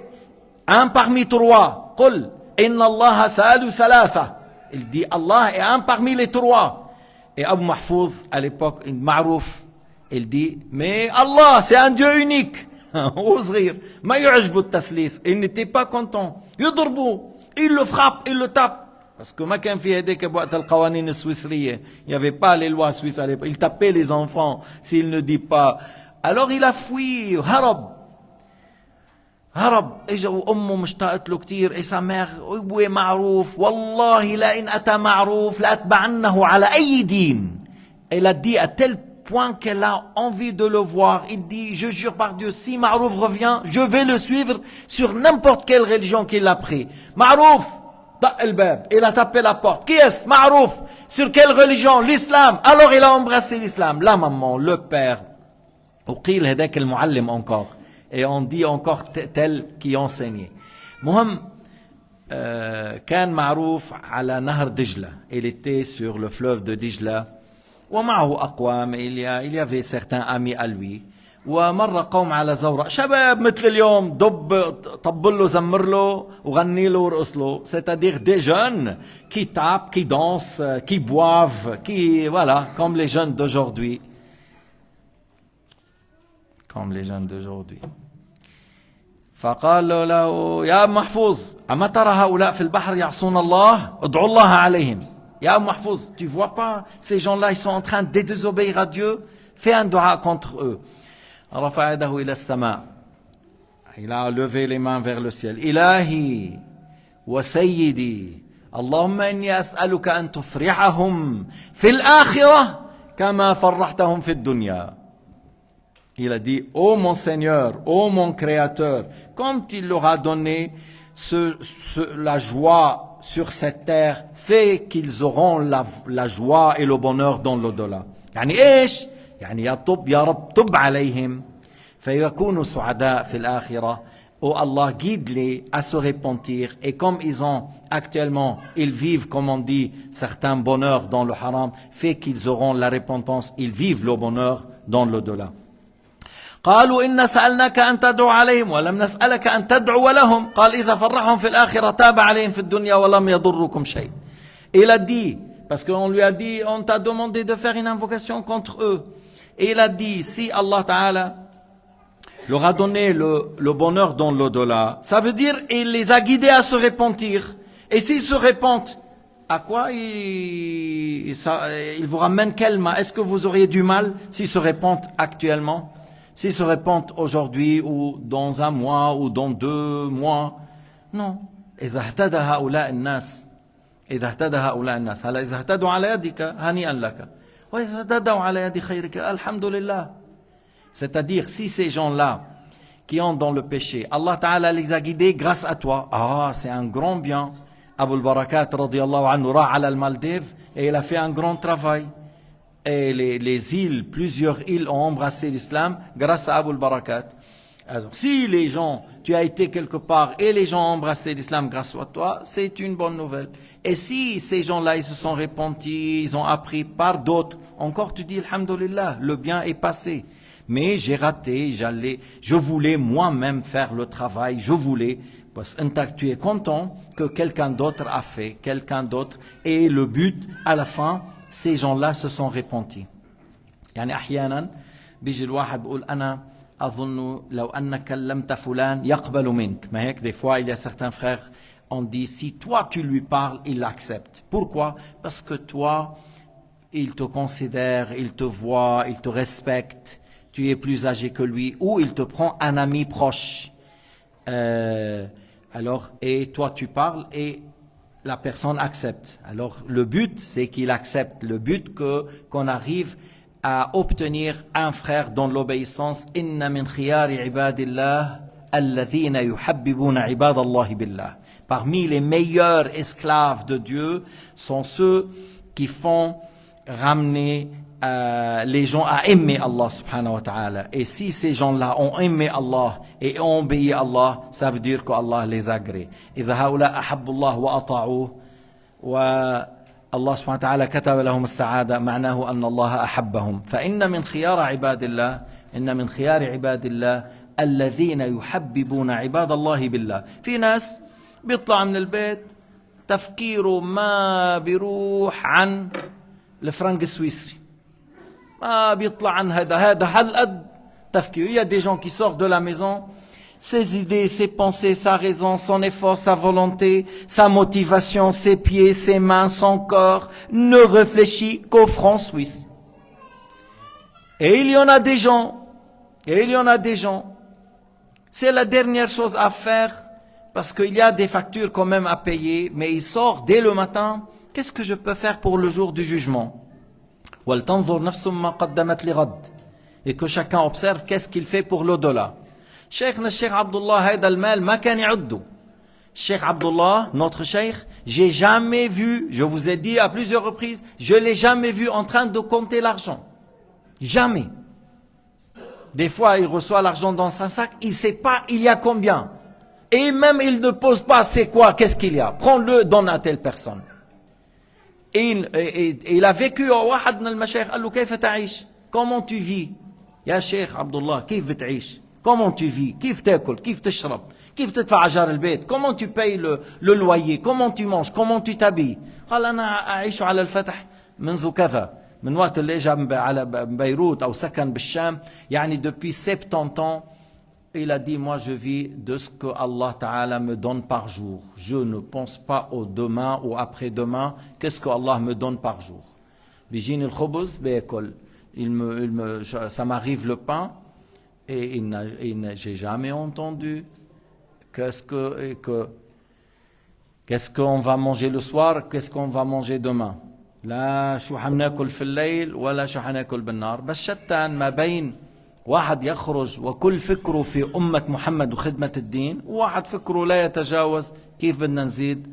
un parmi trois. Qul, inna Allah salu salasa. Il dit, Allah est un parmi les trois. Et Abu Mahfouz, à l'époque, Ma'rouf, il dit, mais Allah, c'est un Dieu unique. وصغير ما يعجبه التسليس. Il n'était pas content. يضربه, il le frappe, il le tape. Parce que ما كان في هذيك بوقت القوانين السويسرية. Il n'y avait pas les lois suisses à l'époque. Il tapait les enfants s'il ne dit pas. Alors il a fui, هرب. اجا وامه مشتاقت له كثير. Et sa mère, ابوي معروف. والله لئن اتى معروف لاتبعنه على اي دين. Elle a dit à tel point qu'elle a envie de le voir. Il dit, je jure par Dieu, si Ma'rouf revient, je vais le suivre sur n'importe quelle religion qu'il a pris. Ma'rouf, il a tapé la porte. Qui est-ce? Ma'rouf. Sur quelle religion? L'islam. Alors il a embrassé l'islam. La maman, le père. وقيل هذاك المعلم encore. Et on dit encore tel qui enseignait. مهم كان معروف على نهر دجلة. Il était sur le fleuve de Dijla. ومعه أقوام, il y avait certains amis à lui. ومر قوم على زورق, شباب مثل اليوم, طبل له, زمر له, وغني له ورقص له. C'est-à-dire des jeunes qui tapent, qui dansent, qui boivent, voilà, comme les jeunes d'aujourd'hui. Comme les jeunes d'aujourd'hui. فقال له يا محفوظ أما ترى هؤلاء في البحر يعصون الله ادعوا الله عليهم. Ya Mahfouz, tu vois pas, ces gens-là, ils sont en train de désobéir à Dieu. Fais un dua contre eux. Il a levé les mains vers le ciel. Ilahi wa sayyidi, Allahumma inni as'aluka an tufrihahum fil akhirah kama farrahtahum fid dunya. Il a dit, ô mon Seigneur, ô mon Créateur, comme tu leur as donné la joie sur cette terre, fait qu'ils auront la joie et le bonheur dans l'au-delà. يعني ايش؟ يعني يا رب طب عليهم فيكونوا سعداء في الآخرة où Allah guide-les à se repentir. Et comme ils ont actuellement, ils vivent, comme on dit, certains bonheurs dans le haram, fait qu'ils auront la repentance, ils vivent le bonheur dans l'au-delà. قالوا إن سألناك أن تدعو عليهم ولم نسألك أن تدعو لهم قال إذا فرحهم في الآخرة تاب عليهم في الدنيا ولم يضركم شيء. Il a dit, parce qu'on lui a dit, on t'a demandé de faire une invocation contre eux. Et il a dit, si Allah Ta'ala leur a donné le bonheur dans l'au-delà, ça veut dire il les a guidés à se repentir. Et s'ils se repentent, à quoi il vous ramène quel mal? Est-ce que vous auriez du mal s'ils se repentent actuellement? S'ils se repentent aujourd'hui ou dans un mois ou dans 2 mois? Non. إذا اهتدى هؤلاء الناس إذا اهتدى هؤلاء الناس هلا إذا اهتدوا على يدك هنيئا لك وإذا اهتدوا على يد خيرك الحمد لله. C'est-à-dire, si ces gens-là qui ont dans le péché, Allah Ta'ala les a guidés grâce à toi, c'est un grand bien. Abu al-Barakat radiyallahu anhu ra ala al-Maldives et il a fait un grand travail. Et les îles, plusieurs îles ont embrassé l'islam grâce à Abu al-Barakat. Alors, si les gens, tu as été quelque part et les gens ont embrassé l'islam grâce à toi, c'est une bonne nouvelle. Et si ces gens-là, ils se sont repentis, ils ont appris par d'autres, encore tu dis, alhamdulillah, le bien est passé. Mais j'ai raté, je voulais moi-même faire le travail, je voulais, parce que tu es content que quelqu'un d'autre a fait, quelqu'un d'autre, et le but, à la fin, ces gens-là se sont repentis. يعني أحيانا بيجي الواحد بقول أنا أظن لو أنك كلمت فلان يقبل منك. ما هيك des fois il y a certains frères on dit si toi tu lui parles il l'accepte. Pourquoi? Parce que toi il te considère, il te voit, il te respecte, tu es plus âgé que lui ou il te prend un ami proche. Alors et toi tu parles et la personne accepte. Alors le but c'est qu'il accepte, le but qu'on arrive à obtenir un frère dans l'obéissance. Inna min khiyari ibadillah alladhina yuhabbibuna ibadallahi billah. Parmi les meilleurs esclaves de Dieu sont ceux qui font ramener les gens à aimer Allah subhanahu wa ta'ala. Et si ces gens-là ont aimé Allah et ont obéi à Allah, ça veut dire qu'Allah les agrée. إذا هؤلاء أحبوا الله وأطاعوه والله سبحانه وتعالى كتب لهم السعادة معناه أن الله أحبهم. فإن من خيار عباد الله إن من خيار عباد الله الذين يحببون عباد الله بالله. في ناس بيطلع من البيت تفكيره ما بيروح عن الفرنك السويسري. بيطلع عن هذا هالقد تفكير. Il y a des gens qui sortent de la maison, ses idées, ses pensées, sa raison, son effort, sa volonté, sa motivation, ses pieds, ses mains, son corps ne réfléchit qu'au franc suisse. Et il y en a des gens, c'est la dernière chose à faire parce qu'il y a des factures quand même à payer, mais il sort dès le matin, qu'est-ce que je peux faire pour le jour du jugement? Et que chacun observe qu'est-ce qu'il fait pour l'au-delà. Cheikh Abdullah هيدا المال ما كان يعده. Cheikh Abdullah, notre cheikh, j'ai jamais vu, je vous ai dit à plusieurs reprises, je l'ai jamais vu en train de compter l'argent. Jamais. Des fois, il reçoit l'argent dans un sac, il sait pas il y a combien. Et même il ne pose pas c'est quoi, qu'est-ce qu'il y a. Prends-le, donne à telle personne. Et il a vécu واحد من المشايخ قال له كيف تعيش؟ Comment tu vis؟ يا شيخ عبد الله كيف بتعيش؟ Comment tu vis? كيف تاكل؟ كيف تشرب؟ كيف تدفع اجار البيت؟ Comment tu payes le loyer? Comment tu manges? Comment tu t'habilles؟ قال انا اعيش على الفتح منذ كذا. من وقت اللي اجى على بيروت او سكن بالشام يعني depuis 70 ans. Il a dit, moi je vis de ce que Allah Ta'ala me donne par jour. Je ne pense pas au demain ou après-demain. Qu'est-ce que Allah me donne par jour? Bijin al-khubuz be'ekol. Ça m'arrive le pain et j'ai jamais entendu qu'est-ce qu'on va manger le soir, qu'est-ce qu'on va manger demain. لا شو حناكل في الليل ولا شو حناكل بالنهار. بس شتان ما بين واحد يخرج وكل فكره في أمة محمد وخدمة الدين وواحد فكره لا يتجاوز كيف بدنا نزيد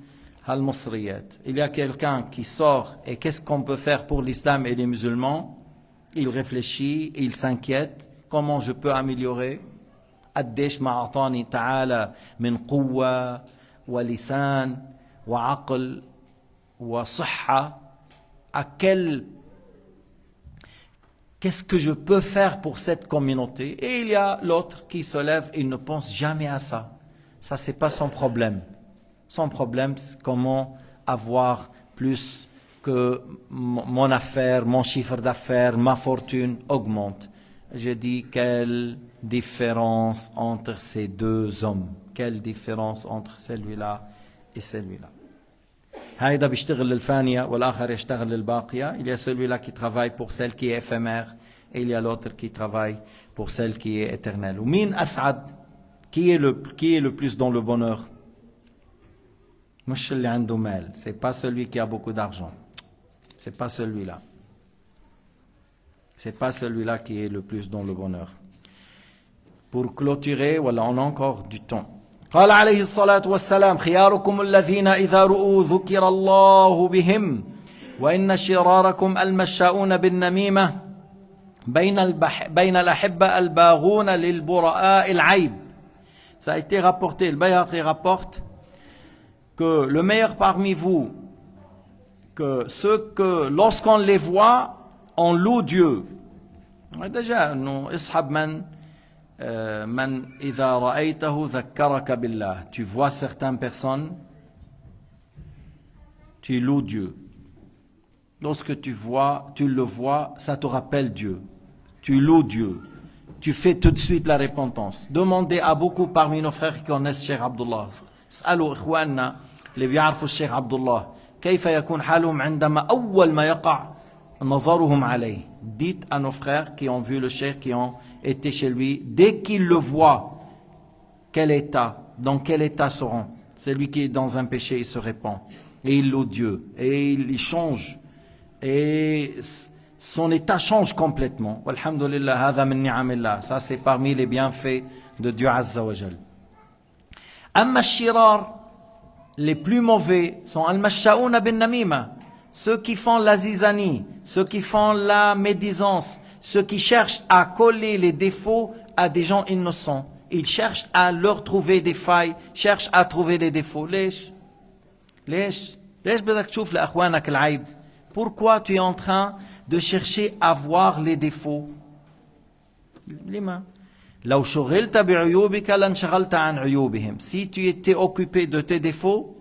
هالمصريات. Il y a quelqu'un qui sort et qu'est-ce qu'on peut faire pour l'islam et les musulmans? Il réfléchit, il s'inquiète. Comment je peux améliorer? قديش ما أعطاني تعالى من قوة ولسان وعقل وصحة. Qu'est-ce que je peux faire pour cette communauté? Et il y a l'autre qui se lève, il ne pense jamais à ça. Ça, c'est pas son problème. Son problème, c'est comment avoir plus que mon affaire, mon chiffre d'affaires, ma fortune augmente. Je dis, quelle différence entre ces deux hommes? Quelle différence entre celui-là et celui-là? هيدا بيشتغل للفانية والآخر يشتغل للباقية. Il y a celui-là qui travaille pour celle qui est éphémère et il y a l'autre qui travaille pour celle qui est éternelle. ومين أسعد? Qui est le plus dans le bonheur? مش اللي عنده مال. C'est pas celui qui a beaucoup d'argent. C'est pas celui-là. C'est pas celui-là qui est le plus dans le bonheur. Pour clôturer, voilà, on a encore du temps. قال عليه الصلاة والسلام خياركم الذين إذا رؤوا ذكر الله بهم وإن شراركم المشاؤون بالنميمة بين الأحبة الباغون للبراء العيب. Ça a été rapporté, le Bayhaqi rapporte que le meilleur parmi vous, que ceux que lorsqu'on les voit, on loue Dieu. Déjà, nous, ishab man إذا رأيته ذكرك بالله. Tu vois certaines personnes, tu loues Dieu. Lorsque tu le vois, ça te rappelle Dieu. Tu loues Dieu. Tu fais tout de suite la repentance. Demandez à beaucoup parmi nos frères qui connaissent Cheikh Abdullah. اسألوا إخواننا اللي بيعرفوا الشيخ عبد الله كيف يكون حالهم عندما أول ما يقع نظرهم عليه. Dites à nos frères qui ont vu le cheikh, qui ont été chez lui, dès qu'ils le voient, dans quel état seront? Celui qui est dans un péché, il se répand. Et il loue Dieu. Et il change. Et son état change complètement. Alhamdulillah, hadha min ni'amillah. Ça, c'est parmi les bienfaits de Dieu Azza wa Jal. Amma shirar, les plus mauvais sont al-masha'ouna bin namima. Ceux qui font la zizanie, ceux qui font la médisance, ceux qui cherchent à coller les défauts à des gens innocents. Ils cherchent à leur trouver des failles, cherchent à trouver des défauts. ليش بدك تشوف لأخوانك العيب? Pourquoi tu es en train de chercher à voir les défauts? لما؟ لو شغلت بعيوبك لانشغلت عن عيوبهم. Si tu étais occupé de tes défauts,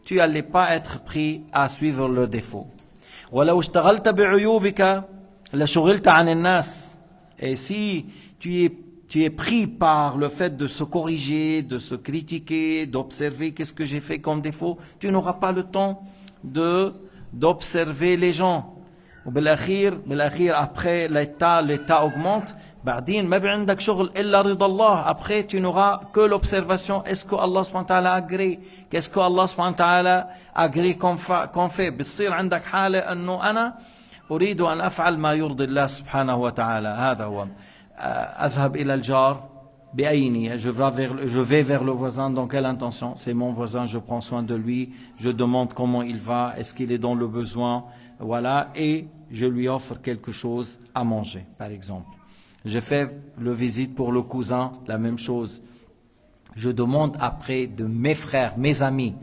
tu n'allais pas être pris à suivre leurs défauts. ولو اشتغلت بعيوبك لشغلت عن الناس. Et si tu es pris par le fait de se corriger, de se critiquer, d'observer qu'est-ce que j'ai fait comme défaut, tu n'auras pas le temps d'observer les gens. وبالأخير après l'état augmente. بعدين ما بعندك شغل إلا رضا الله. Après tu n'auras que l'observation. Est-ce que Allah subhanahu wa ta'ala agrée? Qu'est-ce que Allah subhanahu wa ta'ala agrée qu'on fait? بتصير عندك حالة أنه أنا أريد أن أفعل ما يرضي الله سبحانه وتعالى. هذا هو. أذهب إلى الجار بأي نية. Je vais vers le voisin. Dans quelle intention? C'est mon voisin, je prends soin de lui. Je demande comment il va. Est-ce qu'il est dans le besoin? Voilà. Et je lui offre quelque chose à manger, par exemple. Je fais le visite pour le cousin, la même chose. Je demande après de mes frères, mes amis.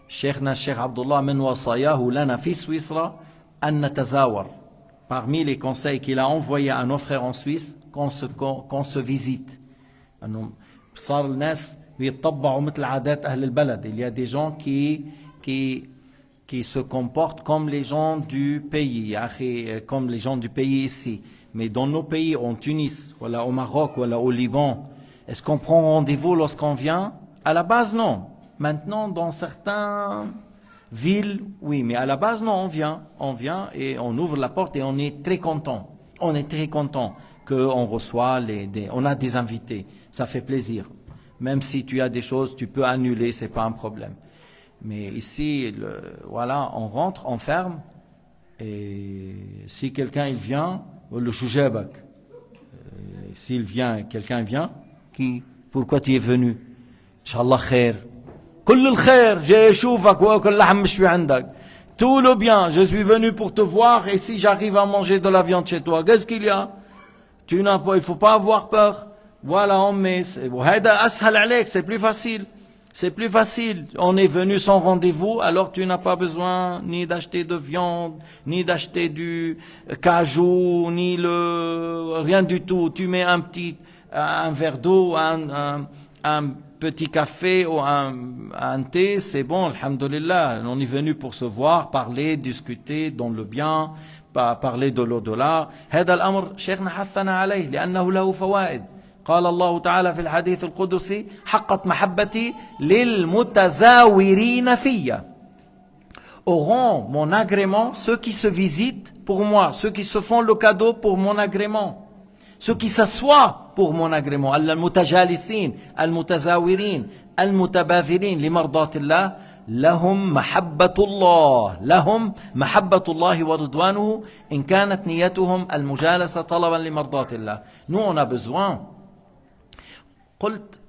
Cheikhna Cheikh Abdullah min wasayahu lana fi Suisse an natazawar. Parmi les conseils qu'il a envoyés à nos frères en Suisse, qu'on se visite. صار الناس بيطبعوا مثل عادات أهل البلد. Il y a des gens qui se comportent comme les gens du pays, comme les gens du pays ici. Mais dans nos pays, en Tunis, voilà, au Maroc, voilà, au Liban, est-ce qu'on prend rendez-vous lorsqu'on vient? À la base, non. Maintenant, dans certaines villes, oui, mais à la base, non, on vient et on ouvre la porte et on est très content. On est très content qu'on reçoit on a des invités. Ça fait plaisir. Même si tu as des choses, tu peux annuler, c'est pas un problème. Mais ici, voilà, on rentre, on ferme, et si quelqu'un il vient, le choujabak, s'il vient, quelqu'un vient, pourquoi tu es venu? Inch'Allah khair. كل الخير جاي اشوفك واكل لحم مشوي عندك. Tout le bien, je suis venu pour te voir et si j'arrive à manger de la viande chez toi, qu'est-ce qu'il y a? Il faut pas avoir peur. Voilà, on met, c'est plus facile. C'est plus facile. On est venu sans rendez-vous, alors tu n'as pas besoin ni d'acheter de viande, ni d'acheter du cajou, rien du tout. Tu mets un verre d'eau, un petit café ou un thé, c'est bon, alhamdulillah. On est venu pour se voir, parler, discuter dans le bien, parler de l'au-delà. هذا الأمر شيخنا حثنا عليه لأنه له فوائد. قال الله تعالى في الحديث القدسي حقت محبتي للمتزاورين فيا auront mon agrément ceux qui se visitent pour moi, ceux qui se font le cadeau pour mon agrément, ceux qui s'assoient pour mon agrément, المتجالسين المتزاورين المتباذلين لمرضات الله لهم محبة الله ورضوانه إن كانت نيتهم المجالسة طلبا لمرضات الله. Nous on a besoin. قلت,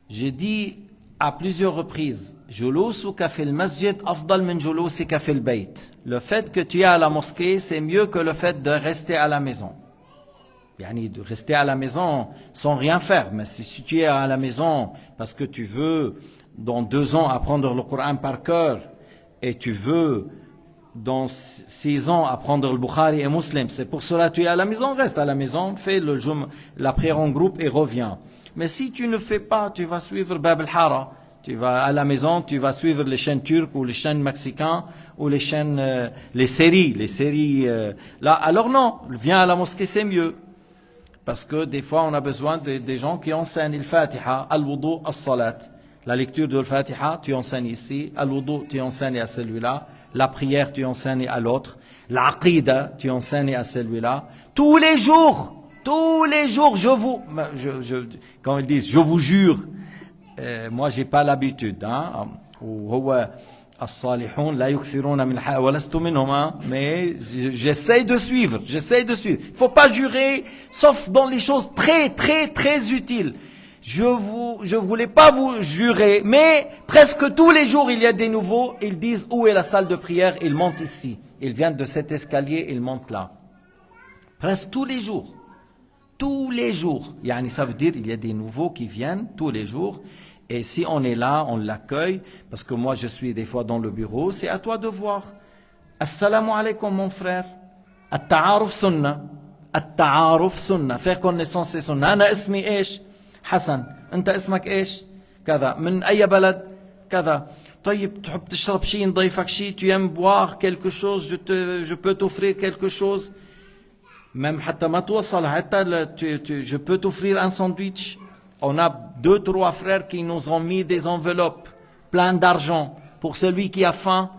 j'ai dit à plusieurs reprises, جلوسك في المسجد أفضل من جلوسك في البيت. Le fait que tu es à la mosquée, c'est mieux que le fait de rester à la maison. Yani de rester à la maison sans rien faire. Mais si tu es à la maison parce que tu veux dans 2 ans apprendre le Coran par cœur et tu veux dans 6 ans apprendre le Bukhari et Muslim, c'est pour cela que tu es à la maison, reste à la maison, fais la prière en groupe et reviens. Mais si tu ne fais pas, tu vas suivre Bab al-Hara, tu vas à la maison, tu vas suivre les chaînes turques ou les chaînes mexicaines ou les chaînes, les séries là. Alors non, viens à la mosquée, c'est mieux. Parce que des fois on a besoin des gens qui enseignent le Fatiha, al-wudu, as-salat. La lecture de Fatiha, tu enseignes ici. Al-wudu, tu enseignes à celui-là. La prière, tu enseignes à l'autre. L'aqida, tu enseignes à celui-là. Tous les jours, quand ils disent, je vous jure, moi j'ai pas l'habitude, mais j'essaie de suivre. Il faut pas jurer, sauf dans les choses très, très, très utiles. Je voulais pas vous jurer, mais presque tous les jours il y a des nouveaux, ils disent où est la salle de prière, ils montent ici. Ils viennent de cet escalier, ils montent là. Presque tous les jours. Yani ça veut dire il y a des nouveaux qui viennent tous les jours. Et si on est là, on l'accueille, parce que moi je suis des fois dans le bureau, c'est à toi de voir. Assalamu alaikum mon frère. At-ta'aruf sunnah. Faire connaissance c'est sunnah. Ana ismi ايش حسن. انت اسمك ايش كذا. من اي بلد كذا. طيب تحب تشرب شيء نضيفك شيء. Tu aimes boire quelque chose, je peux t'offrir quelque chose. Même حتى ما توصل حتى je peux t'offrir un sandwich. On a 2-3 frères qui nous ont mis des enveloppes plein d'argent. Pour celui qui a faim,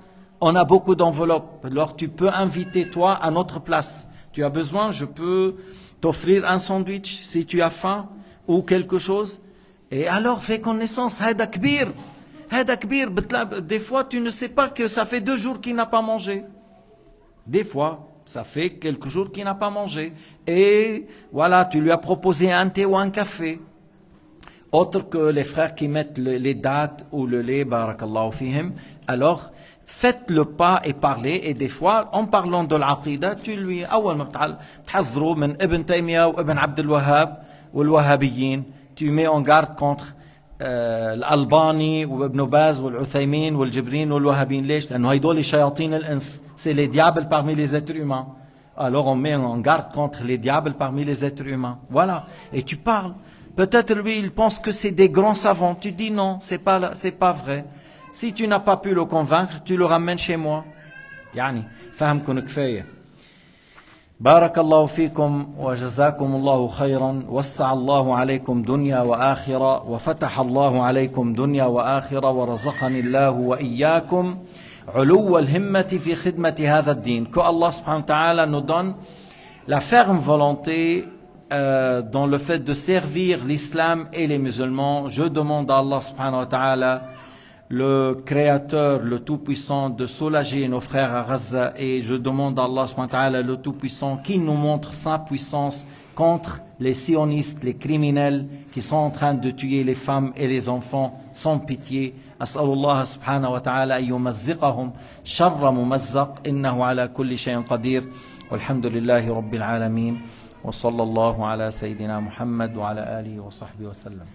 on a beaucoup d'enveloppes. Alors tu peux inviter toi à notre place. Tu as besoin, je peux t'offrir un sandwich si tu as faim ou quelque chose. Et alors fais connaissance. هذا كبير. Des fois tu ne sais pas que ça fait 2 jours qu'il n'a pas mangé. Des fois ça fait quelques jours qu'il n'a pas mangé. Et voilà, tu lui as proposé un thé ou un café. Autre que les frères qui mettent les dattes ou le lait, barakallahu fihim. Alors, faites le pas et parlez. Et des fois, en parlant de l'aqida, tu lui, أول ما تحذروا من ابن تيمية وابن عبد الوهاب والوهابيين. Tu mets en garde contre الألباني وابن باز والعثيمين والجبرين والوهابيين. ليش؟ لأنه هيدول شياطين الإنس. C'est les diables parmi les êtres humains. Alors on met en garde contre les diables parmi les êtres humains. Voilà. Et tu parles. Peut-être lui, il pense que c'est des grands savants. Tu dis non, c'est pas vrai. Si tu n'as pas pu le convaincre, tu le ramènes chez moi. يعني فهمكم كفاية. بارك الله فيكم وجزاكم الله خيرا. وسع الله عليكم دنيا وآخرة وفتح الله عليكم دنيا وآخرة ورزقني الله وإياكم علو الهمة في خدمة هذا الدين. Que Allah subhanahu wa ta'ala nous donne la ferme volonté dans le fait de servir l'islam et les musulmans. Je demande à Allah subhanahu wa ta'ala, le créateur, le tout-puissant, de soulager nos frères à Gaza, et je demande à Allah subhanahu wa ta'ala, le tout-puissant, qu'il nous montre sa puissance contre les sionistes, les criminels qui sont en train de tuer les femmes et les enfants sans pitié. أسأل الله سبحانه وتعالى أن يمزقهم شر ممزق إنه على كل شيء قدير والحمد لله رب العالمين وصلى الله على سيدنا محمد وعلى آله وصحبه وسلم.